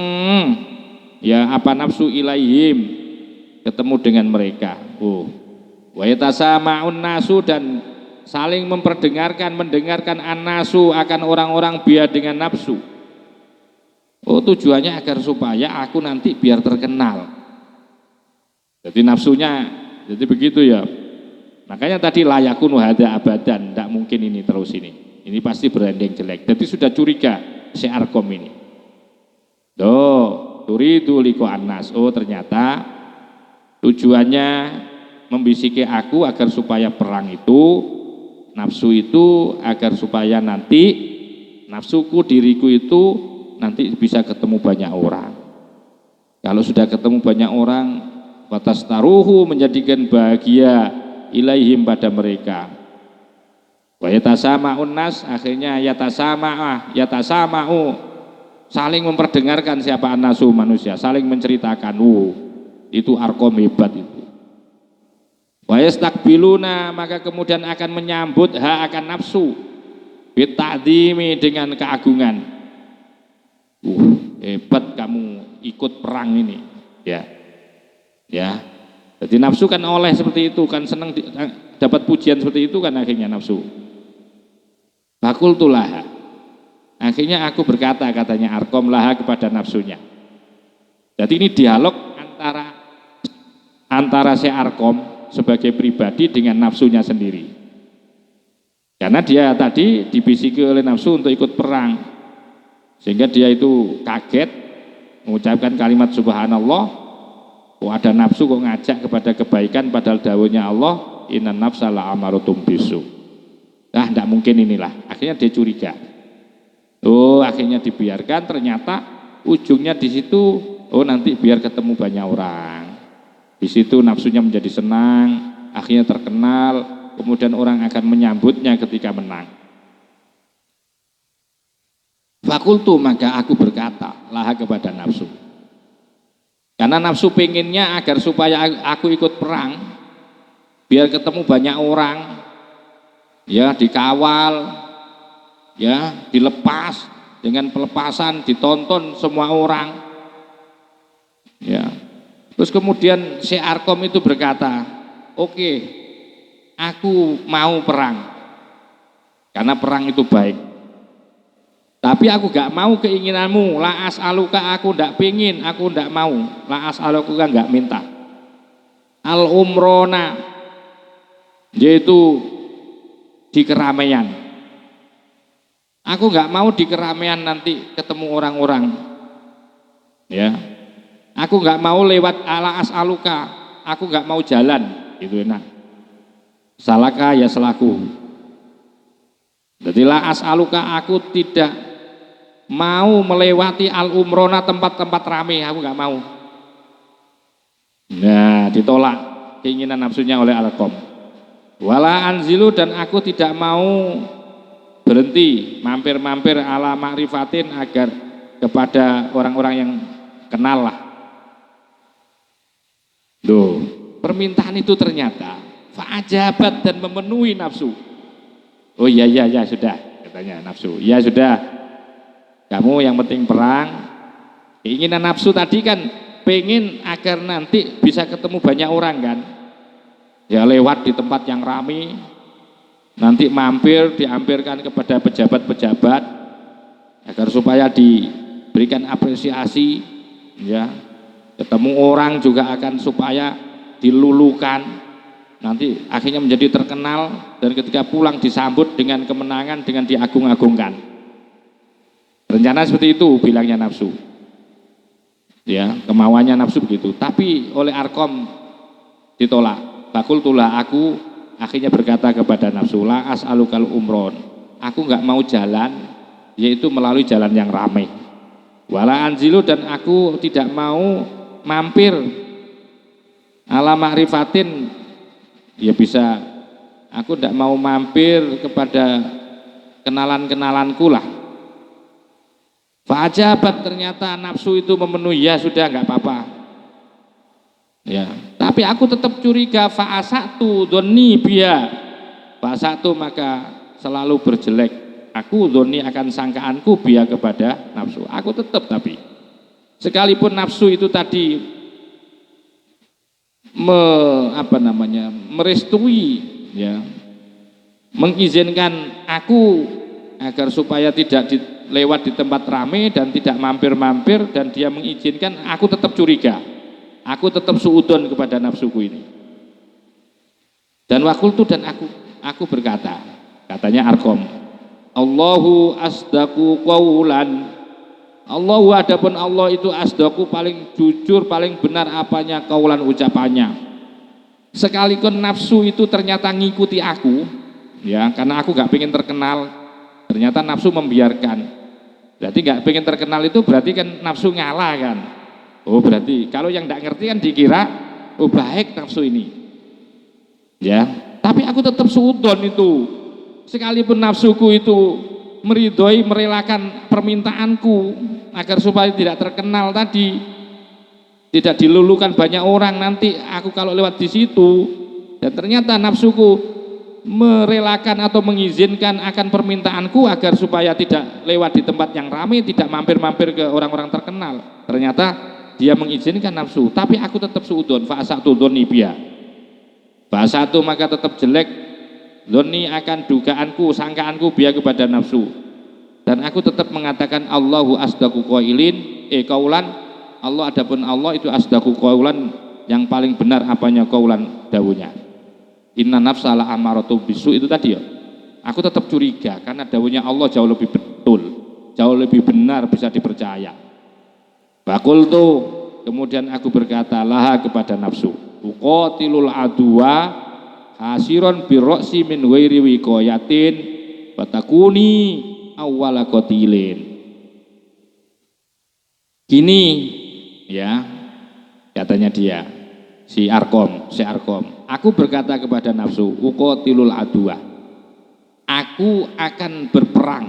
ya apa nafsu ilaihim, ketemu dengan mereka. Oh, wa yatasama'un nasu, dan saling mendengarkan an-nasu, akan orang-orang biar dengan nafsu. Oh, tujuannya agar supaya aku nanti biar terkenal. Jadi nafsunya jadi begitu ya. Makanya tadi la yakunu hadza abadan, tidak mungkin ini terus ini. Ini pasti berending jelek. Jadi sudah curiga si Arqam ini. Turidu liqa annas. Oh, ternyata tujuannya membisiki aku agar supaya perang itu, nafsu itu agar supaya nanti nafsuku, diriku itu nanti bisa ketemu banyak orang. Kalau sudah ketemu banyak orang, fatastaruhu, menjadikan bahagia ilaihim, pada mereka. Wa yatasama'un nas, akhirnya yatasama'u, saling memperdengarkan siapa an-nasu, manusia, saling menceritakan. Itu Arqam hebat itu. Wa yastakbiluna, maka kemudian akan menyambut akan nafsu, bita'dhimi, dengan keagungan. Hebat kamu ikut perang ini, ya. Jadi nafsu kan oleh seperti itu kan, senang dapat pujian seperti itu kan, akhirnya nafsu. Fakultulah, akhirnya aku berkata, katanya Arqam, laha, kepada nafsunya. Jadi ini dialog antara si Arqam sebagai pribadi dengan nafsunya sendiri. Karena dia tadi dibisiki oleh nafsu untuk ikut perang, sehingga dia itu kaget mengucapkan kalimat subhanallah. Ada nafsu kok ngajak kepada kebaikan, padahal dawuhnya Allah, innan nafsa la amarutum bisu. Tidak mungkin inilah. Akhirnya dia curiga. Akhirnya dibiarkan, ternyata ujungnya di situ, nanti biar ketemu banyak orang. Di situ nafsunya menjadi senang, akhirnya terkenal, kemudian orang akan menyambutnya ketika menang. Fakultu, maka aku berkata laha kepada nafsu, karena nafsu pengennya agar supaya aku ikut perang, biar ketemu banyak orang, ya dikawal, ya dilepas, dengan pelepasan ditonton semua orang, ya. Terus kemudian si Arkom itu berkata, oke, aku mau perang karena perang itu baik. Tapi aku gak mau keinginanmu, la as'aluka, aku ndak pingin, aku ndak mau, la as'aluka gak minta. Al umrona, yaitu di keramaian. Aku gak mau di keramaian nanti ketemu orang-orang, ya. Aku gak mau lewat ala as'aluka, aku gak mau jalan, itu enak. Salaka ya selaku. Jadi la as'aluka, aku tidak mau melewati al umrona, tempat-tempat rame, aku nggak mau. Nah, ditolak keinginan nafsunya oleh Arkom. Wala anzilu, dan aku tidak mau berhenti mampir-mampir ala ma'rifatin, agar kepada orang-orang yang kenal lah. Loh, permintaan itu ternyata fa'ajabat, dan memenuhi nafsu. Oh iya sudah, katanya nafsu. Ya sudah, kamu yang penting perang. Keinginan nafsu tadi kan pengen agar nanti bisa ketemu banyak orang kan, ya lewat di tempat yang ramai, nanti mampir diampirkan kepada pejabat-pejabat agar supaya diberikan apresiasi, ya ketemu orang juga akan supaya dilulukan, nanti akhirnya menjadi terkenal, dan ketika pulang disambut dengan kemenangan, dengan diagung-agungkan. Rencana seperti itu bilangnya nafsu, ya kemauannya nafsu begitu. Tapi oleh Arkom ditolak. Fakultulah, aku akhirnya berkata kepada nafsu, la as'alukal umron, aku nggak mau jalan, yaitu melalui jalan yang ramai. Wala anzilu, dan aku tidak mau mampir ala ma'rifatin, ya bisa, aku tidak mau mampir kepada kenalan-kenalanku lah. Fa'ajabat, ternyata nafsu itu memenuhi, ya sudah nggak apa-apa, ya. Tapi aku tetap curiga, fa'asatu dhonni biya, fa'asatu, maka selalu berjelek aku, dhonni akan sangkaanku, biya kepada nafsu. Aku tetap, tapi sekalipun nafsu itu tadi merestui, ya mengizinkan aku agar supaya tidak lewat di tempat ramai dan tidak mampir-mampir, dan dia mengizinkan, aku tetap curiga, aku tetap suudon kepada nafsuku ini. Dan wakultu, dan aku berkata, katanya Arkom, Allahu asdaku qaulan, Allahu, adapun Allah itu asdaku, paling jujur, paling benar apanya, qaulan, ucapannya. Sekalipun nafsu itu ternyata ngikuti aku, ya karena aku gak pengen terkenal, ternyata nafsu membiarkan. Berarti nggak pengen terkenal itu berarti kan nafsu ngalah kan. Oh berarti kalau yang nggak ngerti kan dikira oh baik nafsu ini, ya. Tapi aku tetap suudon itu, sekalipun nafsuku itu meridhoi, merelakan permintaanku agar supaya tidak terkenal tadi, tidak dilulukan banyak orang nanti aku kalau lewat di situ, dan ternyata nafsuku merelakan atau mengizinkan akan permintaanku agar supaya tidak lewat di tempat yang ramai, tidak mampir-mampir ke orang-orang terkenal. Ternyata dia mengizinkan nafsu, tapi aku tetap suudon, fa'asatu dhonni biya, fa'asatu, maka tetap jelek dhonni akan dugaanku, sangkaanku, biya kepada nafsu. Dan aku tetap mengatakan Allahu asdaku qailin, qaulan, Allah, adapun Allah itu asdaku qaulan, yang paling benar apanya, qaulan, dawuhnya. Inna nafsa la amaratu bisu, itu tadi ya. Aku tetap curiga karena dawuhnya Allah jauh lebih betul, jauh lebih benar, bisa dipercaya. Fakultu, kemudian aku berkata laha kepada nafsu, uqatilul adwa hasiron birroksi min ghairi wiqayatin fatakuni awwala qatilin. Gini ya, katanya dia, si Arkom, Aku berkata kepada nafsu, uqatilul adwa. Aku akan berperang.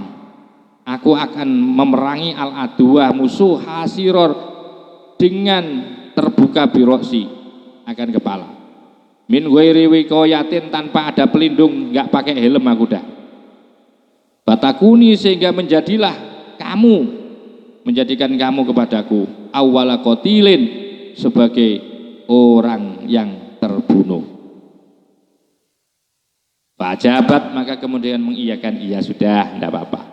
Aku akan memerangi al-adwa, musuh hasiror, dengan terbuka biroksi, akan kepala. Min ghairi wiqayatin, tanpa ada pelindung, enggak pakai helm aku dah. Batakuni, sehingga menjadikan kamu kepadaku awwala qatilin, sebagai orang yang terbunuh. Fajabat, maka kemudian mengiyakan, iya sudah, tidak apa-apa.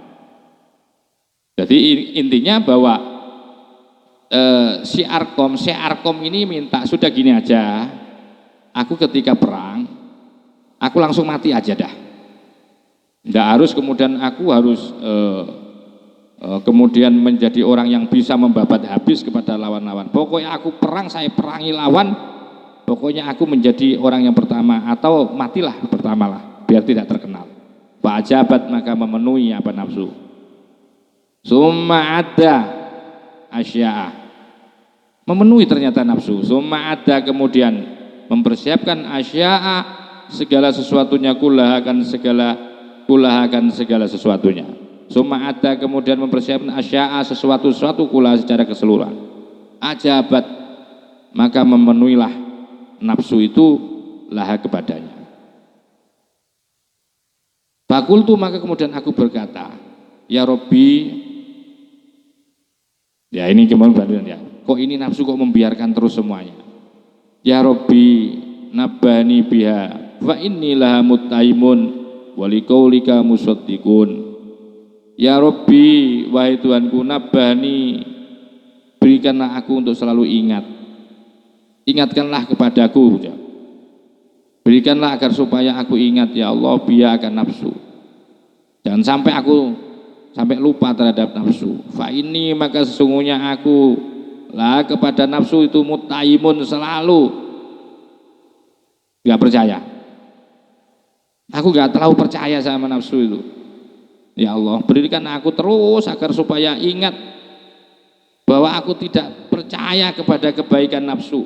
Jadi intinya bahwa si Arkom ini minta, sudah gini aja, aku ketika perang, aku langsung mati aja dah. Tidak harus kemudian aku harus kemudian menjadi orang yang bisa membabat habis kepada lawan-lawan. Pokoknya aku perang, saya perangi lawan, pokoknya aku menjadi orang yang pertama, atau matilah pertamalah, biar tidak terkenal. Fajabat, maka memenuhi apa nafsu. Summa ada asya'a, memenuhi ternyata nafsu. Summa ada, kemudian mempersiapkan asya'a, segala sesuatunya, kulahakan segala sesuatunya. Summa ada, kemudian mempersiapkan asya'a, sesuatu kulah secara keseluruhan. Ajabat, maka memenuhilah nafsu itu laha kepadanya. Fakultu, maka kemudian aku berkata, ya Robbi, ya ini gimana ya, kok ini nafsu kok membiarkan terus semuanya. Ya Robbi nabani biha fa inni laha muttaimun walikaulika musaddiqun. Ya Robbi, wahai Tuhanku, nabani, berikanlah aku untuk selalu ingatkanlah kepadaku, berikanlah agar supaya aku ingat ya Allah, biha akan nafsu, jangan sampai aku lupa terhadap nafsu. Fa ini, maka sesungguhnya aku lah kepada nafsu itu muttaimun, selalu gak percaya. Aku gak terlalu percaya sama nafsu itu. Ya Allah, berikan aku terus agar supaya ingat bahwa aku tidak percaya kepada kebaikan nafsu.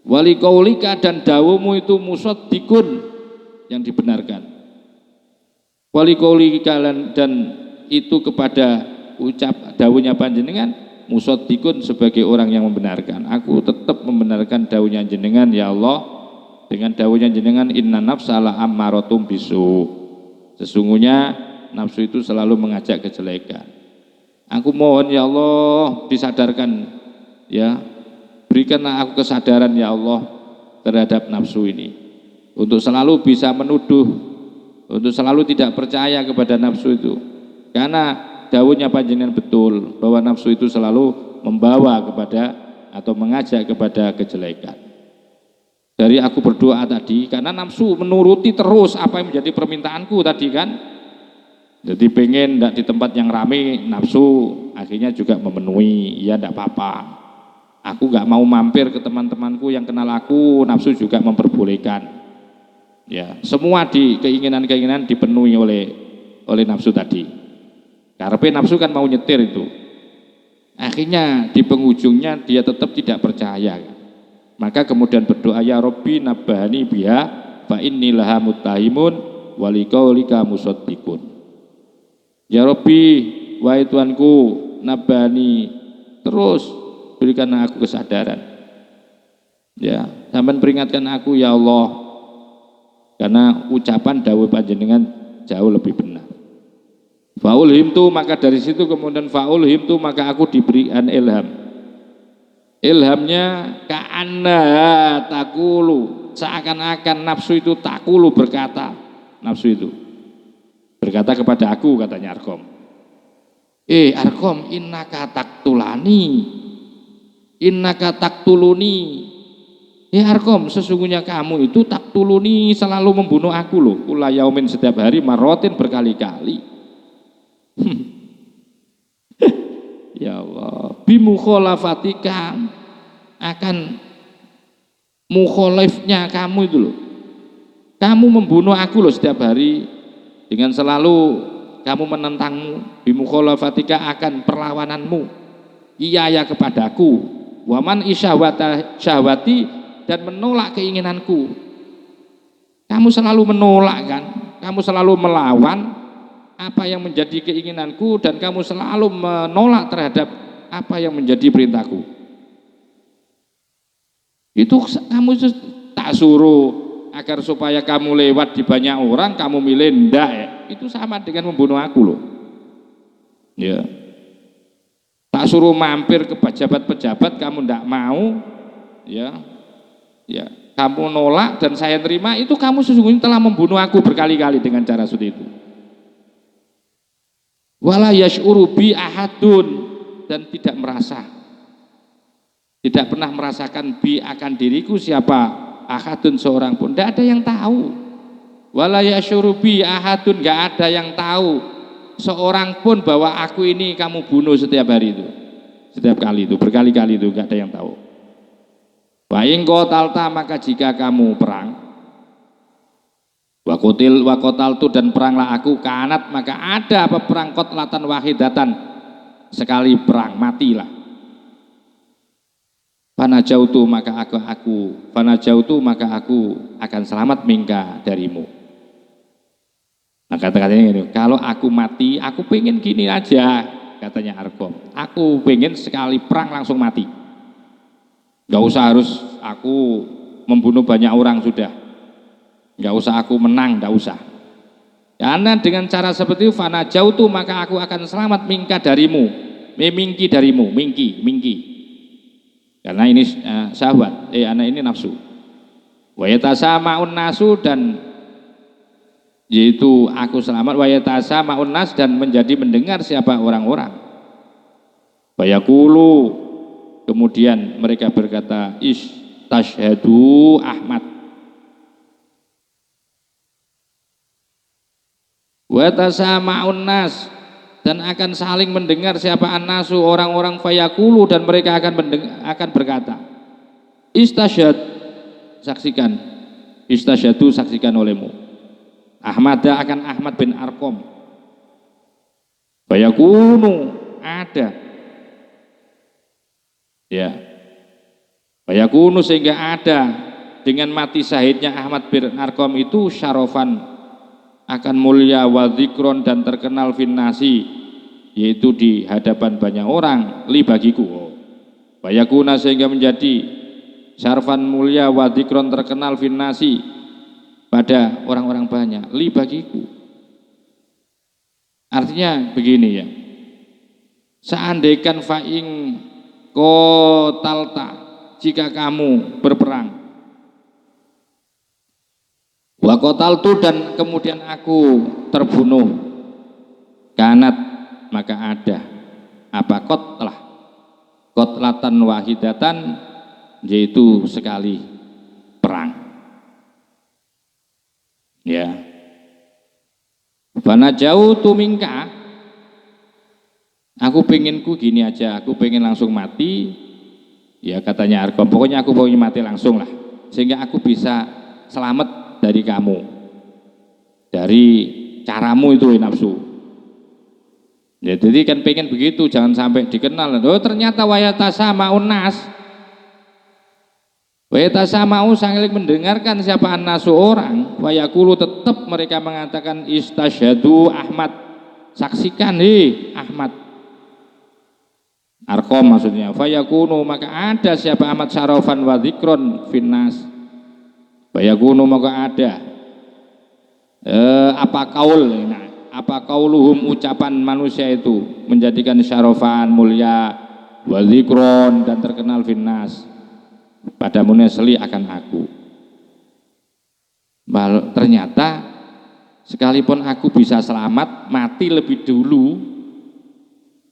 Wali qaulika, dan dawumu itu musaddiqun, yang dibenarkan. Wali qaulika, dan itu kepada ucap dawuhnya panjenengan, musaddiqun, sebagai orang yang membenarkan. Aku tetap membenarkan dawuhnya jenengan ya Allah, dengan dawuhnya jenengan, inna nafsala ammaratum bisu, sesungguhnya nafsu itu selalu mengajak kejelekan. Aku mohon ya Allah, disadarkan ya, berikanlah aku kesadaran ya Allah terhadap nafsu ini, untuk selalu bisa menuduh, untuk selalu tidak percaya kepada nafsu itu. Karena dawuhnya panjenengan betul bahwa nafsu itu selalu membawa kepada atau mengajak kepada kejelekan. Dari aku berdoa tadi, karena nafsu menuruti terus apa yang menjadi permintaanku tadi kan. Jadi pengen tidak di tempat yang rame, nafsu akhirnya juga memenuhi, ya tidak apa-apa. Aku nggak mau mampir ke teman-temanku yang kenal aku, nafsu juga memperbolehkan. Ya, semua keinginan-keinginan dipenuhi oleh nafsu tadi. Karena nafsu kan mau nyetir itu. Akhirnya di penghujungnya dia tetap tidak percaya. Maka kemudian berdoa, ya Robbi nabahani biha fa inni laha muttahimun walikaulika musaddiqun. Ya Robbi, wahai Tuhanku, nabani, terus berikanlah aku kesadaran. Ya, sampai peringatkan aku ya Allah, karena ucapan dawuh panjenengan jauh lebih benar. Faul himtu, maka dari situ kemudian faul himtu, maka aku diberikan ilham. Ilhamnya ka'anna takulu, seakan-akan nafsu itu takulu, berkata, nafsu itu berkata kepada aku, katanya Arkom, Arkom, innaka taktuluni. Arkom, sesungguhnya kamu itu taktuluni, selalu membunuh aku loh. Kula yaumin, setiap hari, marotin, berkali-kali. Ya Allah, bimukholafatika, akan mukholifnya kamu itu loh. Kamu membunuh aku loh setiap hari, dengan selalu kamu menentangmu, bimukholafatika, akan perlawananmu, iya ya kepadaku, waman isyahwati, dan menolak keinginanku, Kamu selalu menolak kan, kamu selalu melawan apa yang menjadi keinginanku dan kamu selalu menolak terhadap apa yang menjadi perintahku. Itu kamu tak suruh agar supaya kamu lewat di banyak orang, kamu milih ndak ya. Itu sama dengan membunuh aku loh. Ya. Tak suruh mampir ke pejabat-pejabat, kamu ndak mau, ya. Ya, kamu nolak dan saya terima, itu kamu sesungguhnya telah membunuh aku berkali-kali dengan cara seperti itu. Wala yash'uru bi ahadun, dan tidak pernah merasakan bi akan diriku siapa ahadun seorang pun, tidak ada yang tahu. Wala yash'uru bi ahadun, nggak ada yang tahu seorang pun bahwa aku ini kamu bunuh setiap hari itu, setiap kali itu, berkali-kali itu, nggak ada yang tahu. Wa in qatalta, maka jika kamu perang, wa qataltu, dan peranglah aku, kanat, maka ada apa perang qatlatan wahidatan, sekali perang matilah. Fanajautu, maka aku akan selamat mingka darimu. Nah kata-katanya ini, kalau aku mati, aku pengen gini aja, katanya Arkom, aku pengen sekali perang langsung mati. Gak usah harus aku membunuh banyak orang, sudah. Gak usah aku menang, gak usah. Karena dengan cara seperti itu, fanajautu, maka aku akan selamat mingka darimu, mingki darimu, mingki. Karena ini syahwat, anak ini nafsu. Wa yatasama'un nasu, dan yaitu aku selamat, wa yatasama'un nas, dan menjadi mendengar siapa orang-orang. Wa yaqulu, kemudian mereka berkata, istashhadu Ahmad. Wa tasama'un nas, dan akan saling mendengar siapa annasu orang-orang, fayaqulu, dan mereka akan berkata, istashhad, saksikan, istashhadu, saksikan olehmu, Ahmad, akan Ahmad bin Arkom. Fayaqulu, ada, ya, fayaqulu, sehingga ada dengan mati syahidnya Ahmad bin Arkom itu, syarofan, akan mulia, wa dzikron, dan terkenal, finnasi, yaitu di hadapan banyak orang, li bagiku. Fayakuna, sehingga menjadi syarfan, mulia, wa dzikron, terkenal, finnasi, pada orang-orang banyak, li bagiku. Artinya begini ya, seandaikan fa'ing qatalta, jika kamu berperang, wa qataltu, dan kemudian aku terbunuh, kanat, maka ada apa qatlatan wahidatan, yaitu sekali perang, ya. Fanajautu minka, aku penginku gini aja, aku pengen langsung mati, ya, katanya Arkom, pokoknya aku pengen mati langsung lah, sehingga aku bisa selamat dari kamu, dari caramu itu nafsu. Ya, jadi kan pengen begitu, jangan sampai dikenal. Oh ternyata wayatasama'un nas, wayatasama'u, saling mendengarkan siapa annasu orang, wayakulu, tetap mereka mengatakan istashhadu Ahmad, saksikan Ahmad, Arkom maksudnya. Fayakunu, maka ada siapa Ahmad, syarofan wa dzikron finnas, fayakunu, maka ada apa kauluhum, ucapan manusia itu, menjadikan syarofan, mulia, wa dzikron, dan terkenal, finnas, pada munesli, akan aku. Ternyata sekalipun aku bisa selamat, mati lebih dulu,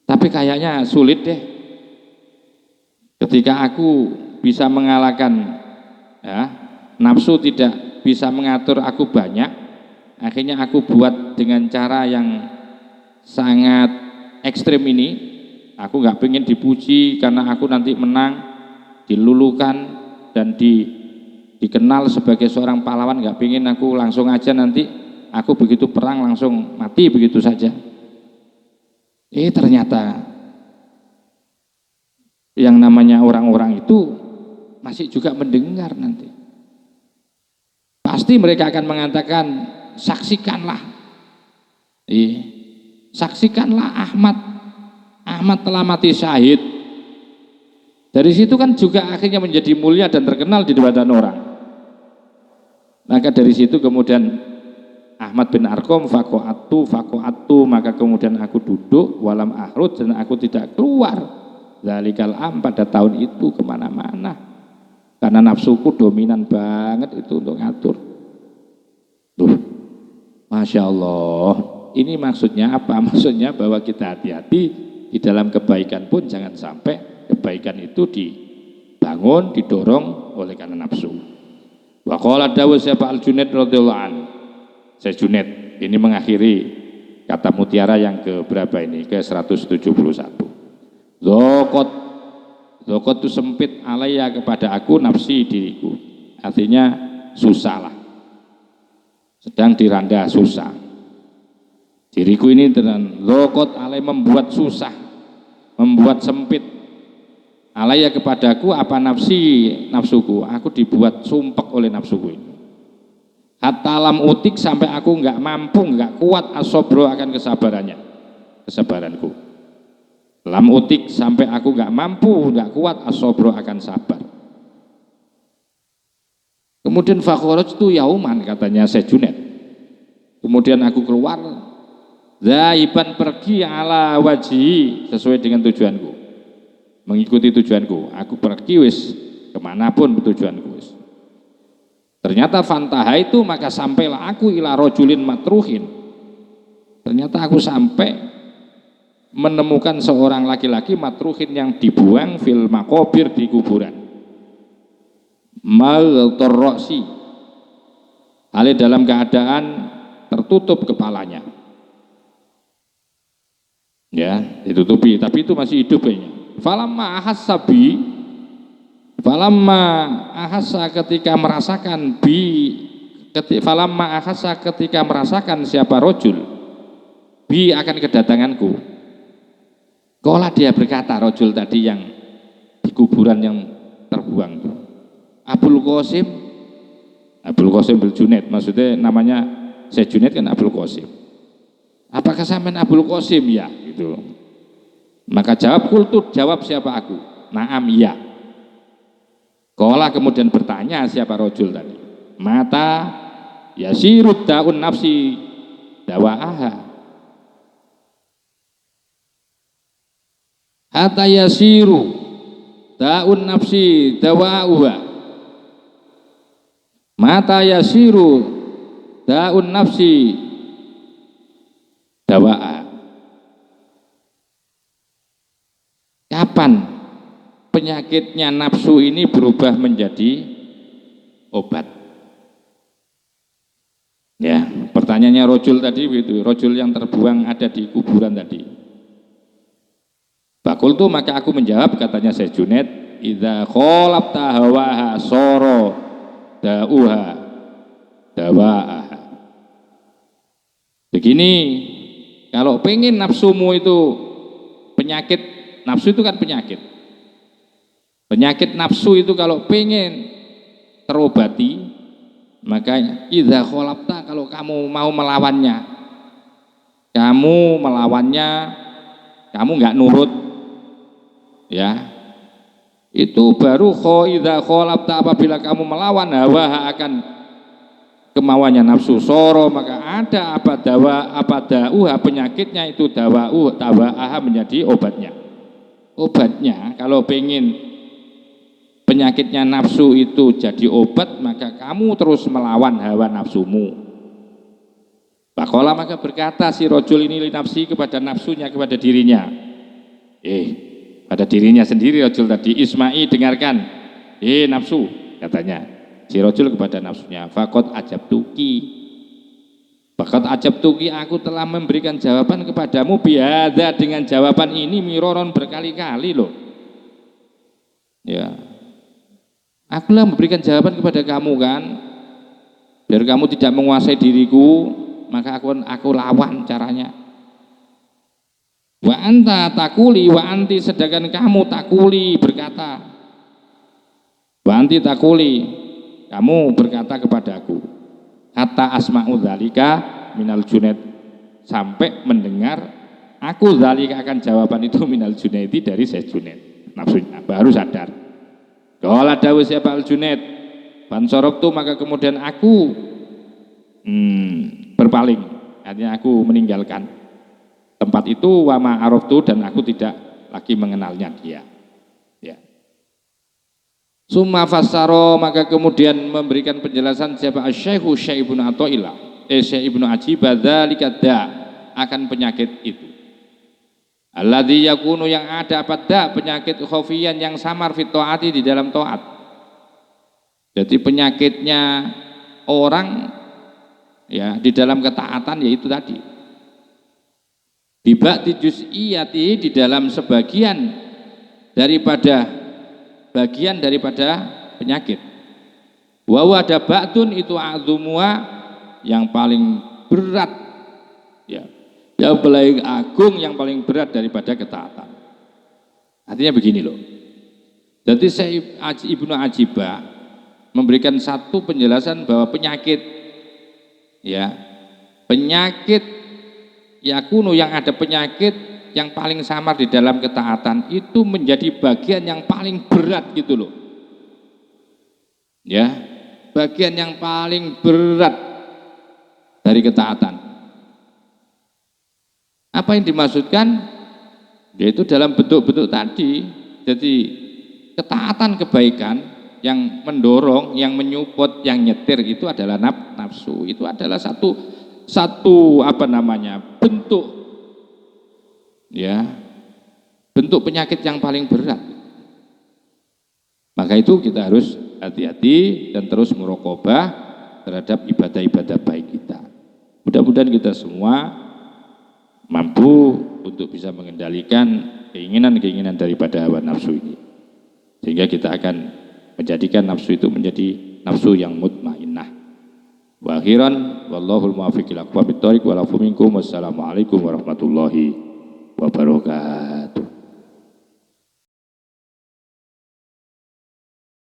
tapi kayaknya sulit deh ketika aku bisa mengalahkan, ya, nafsu tidak bisa mengatur aku banyak, akhirnya aku buat dengan cara yang sangat ekstrim ini. Aku nggak pengen dipuji karena aku nanti menang, dilulukan, dan dikenal sebagai seorang pahlawan. Nggak pengen aku langsung aja nanti aku begitu perang langsung mati begitu saja. Ternyata yang namanya orang-orang itu masih juga mendengar nanti. Pasti pasti mereka akan mengatakan, saksikanlah, saksikanlah Ahmad telah mati syahid. Dari situ kan juga akhirnya menjadi mulia dan terkenal di depan orang. Maka dari situ kemudian Ahmad bin Arqam fako'atu, maka kemudian aku duduk walam ahrud, dan aku tidak keluar zalikal am pada tahun itu kemana-mana, karena nafsuku dominan banget itu untuk ngatur. Tuh, Masya Allah, ini maksudnya apa? Maksudnya bahwa kita hati-hati di dalam kebaikan pun, jangan sampai kebaikan itu dibangun, didorong oleh karena nafsu. Wa qala Dawud siapa Al-Junaid radhiyallahu anhu. Saya Junaid ini mengakhiri kata mutiara yang ke berapa ini? Ke 171. Zokot itu sempit alaiya kepada aku nafsi diriku. Artinya susah lah. Sedang diranda susah. Diriku ini dengan zokot alai membuat susah, membuat sempit. Alaiya kepadaku apa nafsuku, aku dibuat sumpek oleh nafsuku ini. Hatta lam utik, sampai aku nggak mampu, nggak kuat asobro akan kesabaranku. Lam utik, sampai aku nggak mampu, nggak kuat asobro akan sabar. Kemudian fakhraj tu yauman, katanya Syekh Junaid. Kemudian aku keluar, zaiban pergi ala wajhi, sesuai dengan tujuanku. Mengikuti tujuanku, aku pergi wis kemanapun tujuanku wis. Ternyata fantaha itu, maka sampailah aku ila rojulin matruhin. Ternyata aku sampai menemukan seorang laki-laki matruhin yang dibuang fil makobir, di kuburan. Mal torroksi, hal dalam keadaan tertutup kepalanya. Ya, ditutupi, tapi itu masih hidup kayaknya. Falamma ahassa ketika merasakan ketika merasakan siapa rojul bi akan kedatanganku. Kola, dia berkata, rojul tadi yang di kuburan yang terbuang, Abul Qasim bil Junaid, maksudnya namanya Syekh Junaid kan Abul Qasim. Apakah sampean Abul Qasim? Ya, gitu. Maka jawab siapa aku? Naam, iya. Kola kemudian bertanya siapa rojul tadi. Mata yasirud daun nafsi dawa'aha. Hatta yasiru daun nafsi dawa'uha. Mata yasiru daun nafsi dawa'aha. Kapan penyakitnya nafsu ini berubah menjadi obat? Ya, pertanyaannya rojul tadi begitu, rojul yang terbuang ada di kuburan tadi. Fakultu, maka aku menjawab, katanya Syekh Junaid, idza kholabta hawaha soro da'uha dawa'aha. Begini, kalau pengen nafsumu itu penyakit, nafsu itu kan penyakit. Penyakit nafsu itu kalau pengen terobati, maka idza kholabta, kalau kamu mau melawannya, kamu nggak nurut, ya, itu baru idza kholabta, apabila kamu melawan hawa akan kemauannya nafsu, soro, maka ada apa da'uha penyakitnya itu dawa'aha menjadi obatnya. Obatnya kalau pengen penyakitnya nafsu itu jadi obat, maka kamu terus melawan hawa nafsumu. Pakola, maka berkata si rojul ini li nafsi, kepada nafsunya, kepada dirinya. Pada dirinya sendiri rojul tadi. Isma'i, dengarkan. Nafsu, katanya si rojul kepada nafsunya. Fakot ajabtuki, aku telah memberikan jawaban kepadamu biada, dengan jawaban ini miroron berkali-kali loh. Ya, aku telah memberikan jawaban kepada kamu kan, biar kamu tidak menguasai diriku, maka aku lawan caranya. Wa anta takuli, wa anti, sedangkan kamu takuli berkata. Wa anti takuli, kamu berkata kepadaku. Hatta asma'u dzalika minal Junaid, sampai mendengar aku dzalika akan jawaban itu minal Junaidi, dari Syekh Junaid. Nafsunya baru sadar. Qala dawu siapa al Junaid, fansorobtu, maka kemudian aku berpaling, artinya aku meninggalkan tempat itu, wama araftu, dan aku tidak lagi mengenalnya dia. Ya. Summa fassaro, maka kemudian memberikan penjelasan siapa Asy-Syaikhu Syekh Ibnu Athaillah, Syekh Ibnu Ajibah, dzalika da, akan penyakit itu. Alladzi yakunu, yang ada pada penyakit khofiyan, yang samar fit taati, di dalam taat. Jadi penyakitnya orang ya di dalam ketaatan, yaitu tadi bibakti juz'iyati, di dalam sebagian daripada penyakit. Wa ada ba'dun, itu a'dzumua, yang paling berat, ya, yang paling agung, yang paling berat daripada ketaatan. Artinya begini loh. Jadi Syekh Ibnu Ajibah memberikan satu penjelasan bahwa penyakit, ya, penyakit yakunu, yang ada penyakit yang paling samar di dalam ketaatan, itu menjadi bagian yang paling berat gitu loh. Ya, bagian yang paling berat dari ketaatan. Apa yang dimaksudkan? Yaitu dalam bentuk-bentuk tadi. Jadi ketaatan kebaikan yang mendorong, yang menyupport, yang nyetir, itu adalah nafsu. Itu adalah satu bentuk, ya, bentuk penyakit yang paling berat. Maka itu kita harus hati-hati dan terus muraqabah terhadap ibadah-ibadah baik kita. Mudah-mudahan kita semua mampu untuk bisa mengendalikan keinginan-keinginan daripada hawa nafsu ini, sehingga kita akan menjadikan nafsu itu menjadi nafsu yang mutmainnah. Wa akhiran, wallahul muwaffiq ila aqwamit thoriq, wa lafu minkum, wassalamualaikum warahmatullahi wabarakatuh.